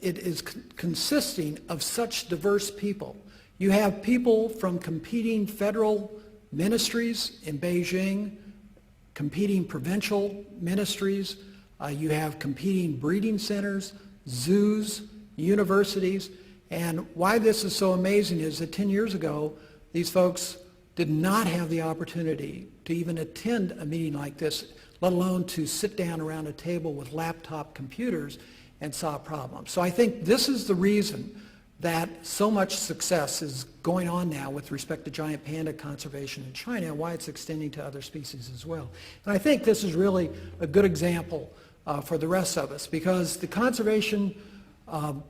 Speaker 3: it is consisting of such diverse people. You have people from competing federal ministries in Beijing, competing provincial ministries, you have competing breeding centers, zoos, universities, and why this is so amazing is that 10 years ago, these folks did not have the opportunity to even attend a meeting like this, let alone to sit down around a table with laptop computers and solve problems. So I think this is the reason that so much success is going on now with respect to giant panda conservation in China, and why it's extending to other species as well. And I think this is really a good example for the rest of us, because the conservation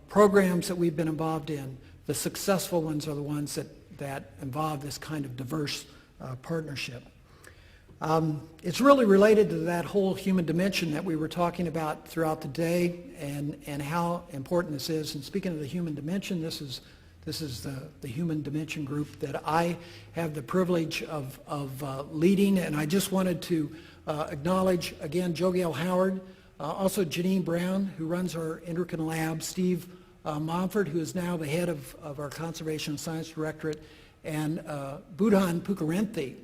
Speaker 3: programs that we've been involved in, the successful ones are the ones that involve this kind of diverse partnership. It's really related to that whole human dimension that we were talking about throughout the day, and how important this is. And speaking of the human dimension, this is the Human Dimension group that I have the privilege of leading. And I just wanted to acknowledge again Joe Gale Howard, also Janine Brown, who runs our endocrine lab, Steve Momford, who is now the head of our Conservation Science Directorate, and Budhan Pukarenthi.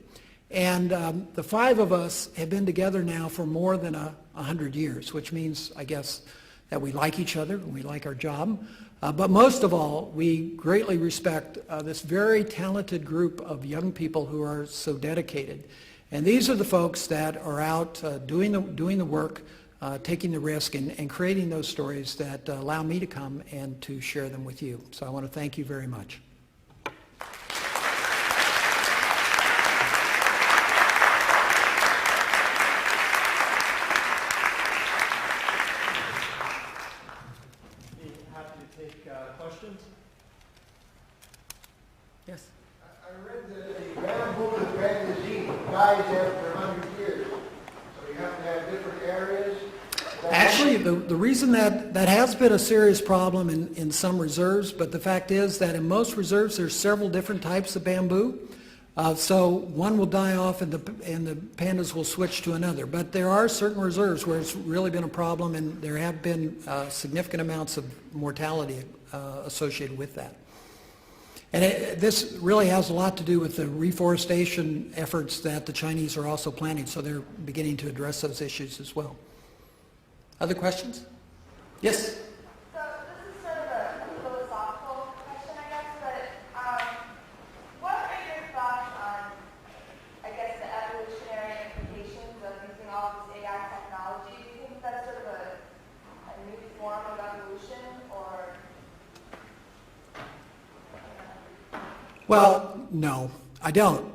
Speaker 3: And the 5 of us have been together now for more than 100 years, which means, I guess, that we like each other and we like our job. But most of all, we greatly respect this very talented group of young people who are so dedicated. And these are the folks that are out doing the work, taking the risk, and creating those stories that allow me to come and to share them with you. So I want to thank you very much.
Speaker 2: Happy
Speaker 4: read that the bamboo and bamboo dies after 100 years. So you have to have different areas.
Speaker 3: Actually, the reason that has been a serious problem in some reserves, but the fact is that in most reserves there's several different types of bamboo. So one will die off and the pandas will switch to another. But there are certain reserves where it's really been a problem, and there have been significant amounts of mortality associated with that. And this really has a lot to do with the reforestation efforts that the Chinese are also planning, so they're beginning to address those issues as well. Other questions? Yes?
Speaker 5: So this is sort of a philosophical question, I guess, but what are your thoughts on, I guess, the evolutionary implications of using all of this AI technology? Do you think that's sort of a new form of evolution, or?
Speaker 3: Well, no, I don't.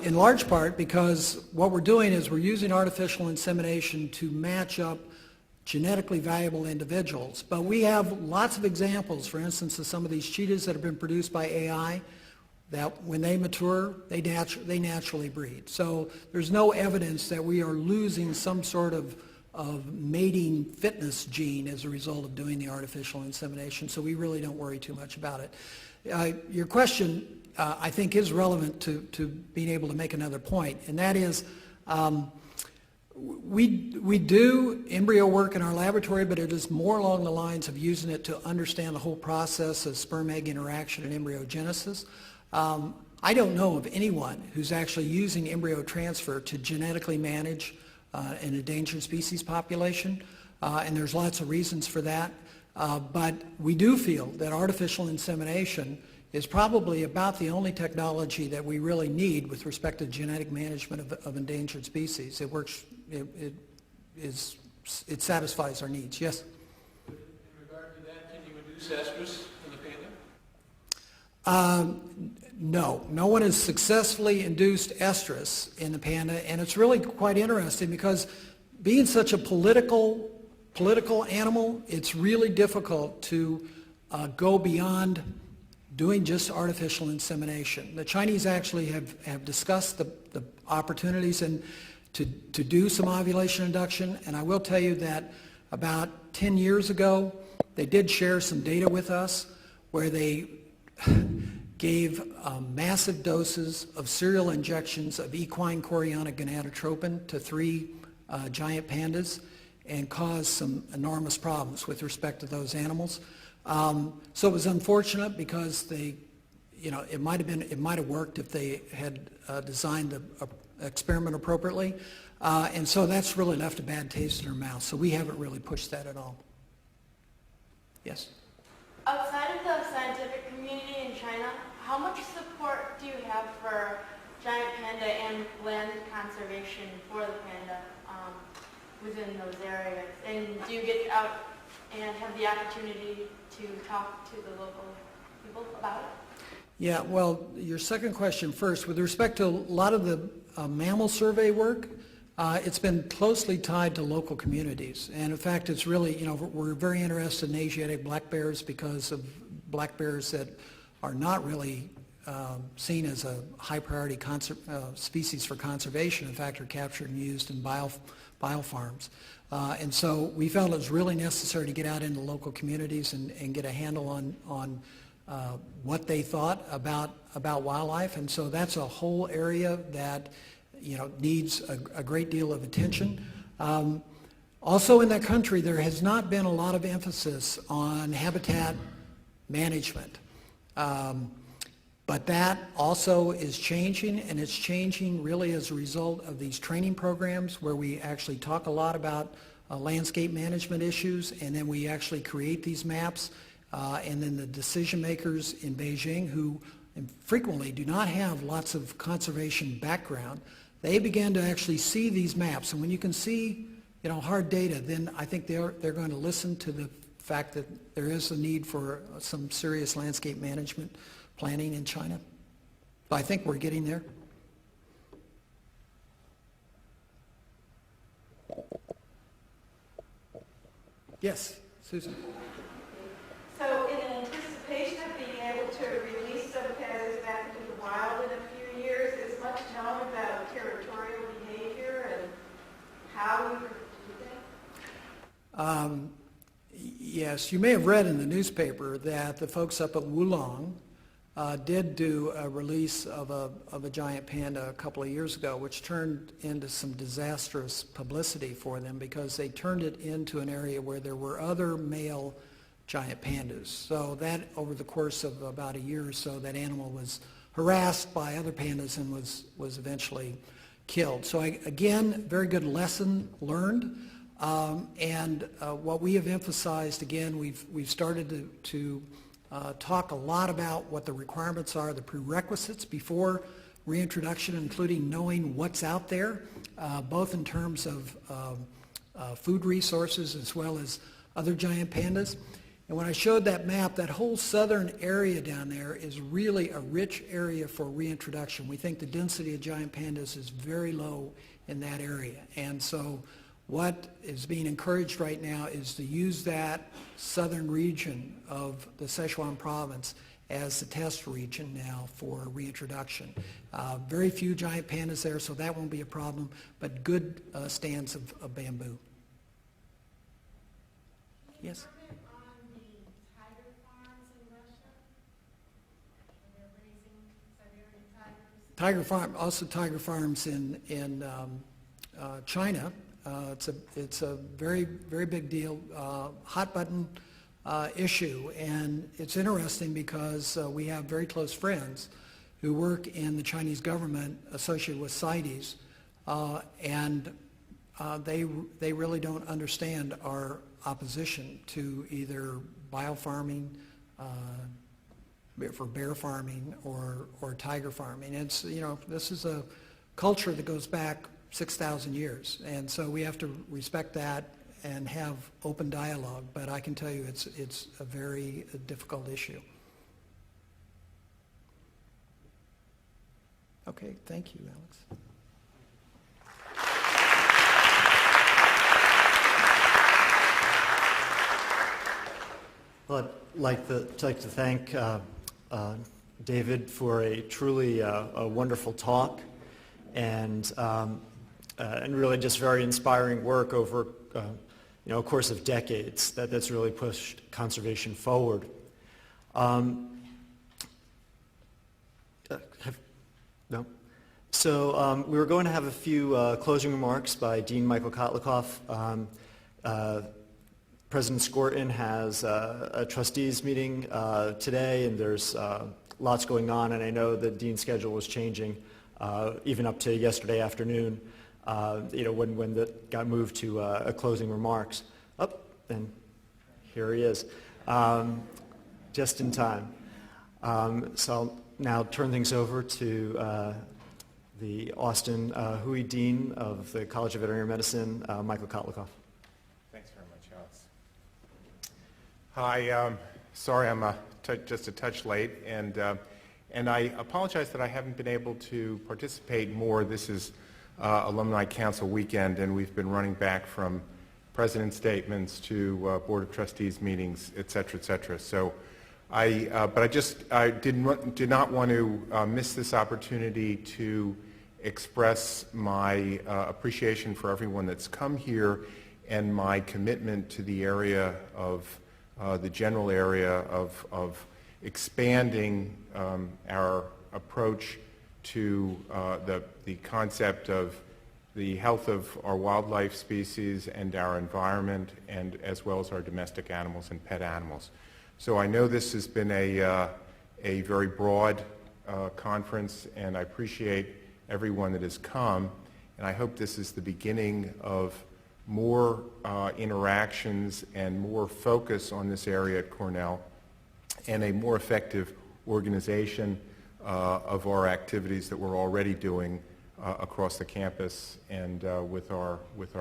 Speaker 3: In large part because what we're doing is we're using artificial insemination to match up genetically valuable individuals. But we have lots of examples, for instance, of some of these cheetahs that have been produced by AI, that when they mature, they naturally breed. So there's no evidence that we are losing some sort of mating fitness gene as a result of doing the artificial insemination, so we really don't worry too much about it. Your question, I think, is relevant to being able to make another point, and that is, we do embryo work in our laboratory, but it is more along the lines of using it to understand the whole process of sperm-egg interaction and embryogenesis. I don't know of anyone who's actually using embryo transfer to genetically manage an endangered species population, and there's lots of reasons for that. But we do feel that artificial insemination is probably about the only technology that we really need with respect to genetic management of endangered species. It works, it satisfies our needs. Yes?
Speaker 6: In regard to that, can you induce estrus in the panda?
Speaker 3: No one has successfully induced estrus in the panda, and it's really quite interesting because being such a political animal, it's really difficult to go beyond doing just artificial insemination. The Chinese actually have discussed the opportunities and to do some ovulation induction, and I will tell you that about 10 years ago, they did share some data with us where they gave massive doses of serial injections of equine chorionic gonadotropin to 3 giant pandas and caused some enormous problems with respect to those animals. So it was unfortunate because it might have worked if they had designed the experiment appropriately, and so that's really left a bad taste in our mouth. So we haven't really pushed that at all. Yes.
Speaker 5: Outside of the scientific community in China, how much support do you have for giant panda and land conservation for the panda within those areas? And do you get out and have the opportunity to talk to the local people about it?
Speaker 3: Yeah, well, your second question first. With respect to a lot of the mammal survey work, it's been closely tied to local communities. And in fact, it's really, we're very interested in Asiatic black bears because of black bears that are not really seen as a high priority species for conservation. In fact, are captured and used in biofarms. And so we felt it was really necessary to get out into local communities and get a handle on what they thought about wildlife. And so that's a whole area that needs a great deal of attention. Also in that country, there has not been a lot of emphasis on habitat management. But that also is changing, and it's changing really as a result of these training programs where we actually talk a lot about landscape management issues, and then we actually create these maps, and then the decision makers in Beijing, who frequently do not have lots of conservation background, they begin to actually see these maps. And when you can see hard data, then I think they're going to listen to the fact that there is a need for some serious landscape management planning in China. But I think we're getting there. Yes, Susan.
Speaker 7: So in anticipation of being able to release some pandas back into the wild in a
Speaker 3: Yes, you may have read in the newspaper that the folks up at Wulong did do a release of a giant panda a couple of years ago, which turned into some disastrous publicity for them because they turned it into an area where there were other male giant pandas. So that, over the course of about a year or so, that animal was harassed by other pandas and was eventually killed. So again, very good lesson learned. And what we have emphasized, again, we've started to talk a lot about what the requirements are, the prerequisites before reintroduction, including knowing what's out there, both in terms of food resources as well as other giant pandas. And when I showed that map, that whole southern area down there is really a rich area for reintroduction. We think the density of giant pandas is very low in that area. And so what is being encouraged right now is to use that southern region of the Sichuan province as the test region now for reintroduction. Very few giant pandas there, so that won't be a problem, but good stands of bamboo. Yes? Tiger farm, also tiger farms in China. It's a very, very big deal, hot button issue, and it's interesting because we have very close friends who work in the Chinese government associated with CITES, and they really don't understand our opposition to either biofarming, for bear farming or tiger farming. It's, this is a culture that goes back 6,000 years, and so we have to respect that and have open dialogue, but I can tell you it's a very difficult issue. Okay, thank you, Alex.
Speaker 2: Well, I'd like to thank David for a truly a wonderful talk and really just very inspiring work over a course of decades that's really pushed conservation forward. No? So we were going to have a few closing remarks by Dean Michael Kotlikoff. President Skorton has a trustees meeting today, and there's lots going on, and I know the dean's schedule was changing even up to yesterday afternoon, when that got moved to a closing remarks. And here he is, just in time. So I'll now turn things over to the Austin Hui Dean of the College of Veterinary Medicine, Michael Kotlikoff.
Speaker 7: Thanks very much, Alex. Hi, sorry I'm just a touch late, and I apologize that I haven't been able to participate more. This is Alumni Council weekend, and we've been running back from president's statements to Board of Trustees meetings, et cetera, et cetera. So but I did not want to miss this opportunity to express my appreciation for everyone that's come here and my commitment to the area of the general area of expanding our approach to the concept of the health of our wildlife species and our environment, and as well as our domestic animals and pet animals. So I know this has been a very broad conference, and I appreciate everyone that has come, and I hope this is the beginning of more interactions and more focus on this area at Cornell, and a more effective organization of our activities that we're already doing across the campus and with our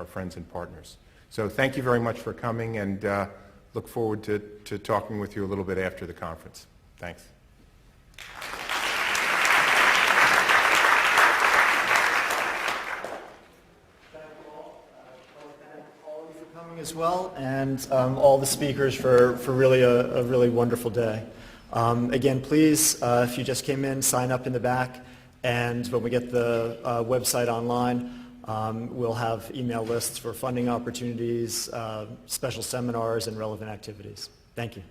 Speaker 7: friends and partners. So thank you very much for coming, and look forward to talking with you a little bit after the conference. Thanks.
Speaker 2: As well, and all the speakers for really a really wonderful day. Again, please, if you just came in, sign up in the back, and when we get the website online, We'll have email lists for funding opportunities, special seminars, and relevant activities. Thank you.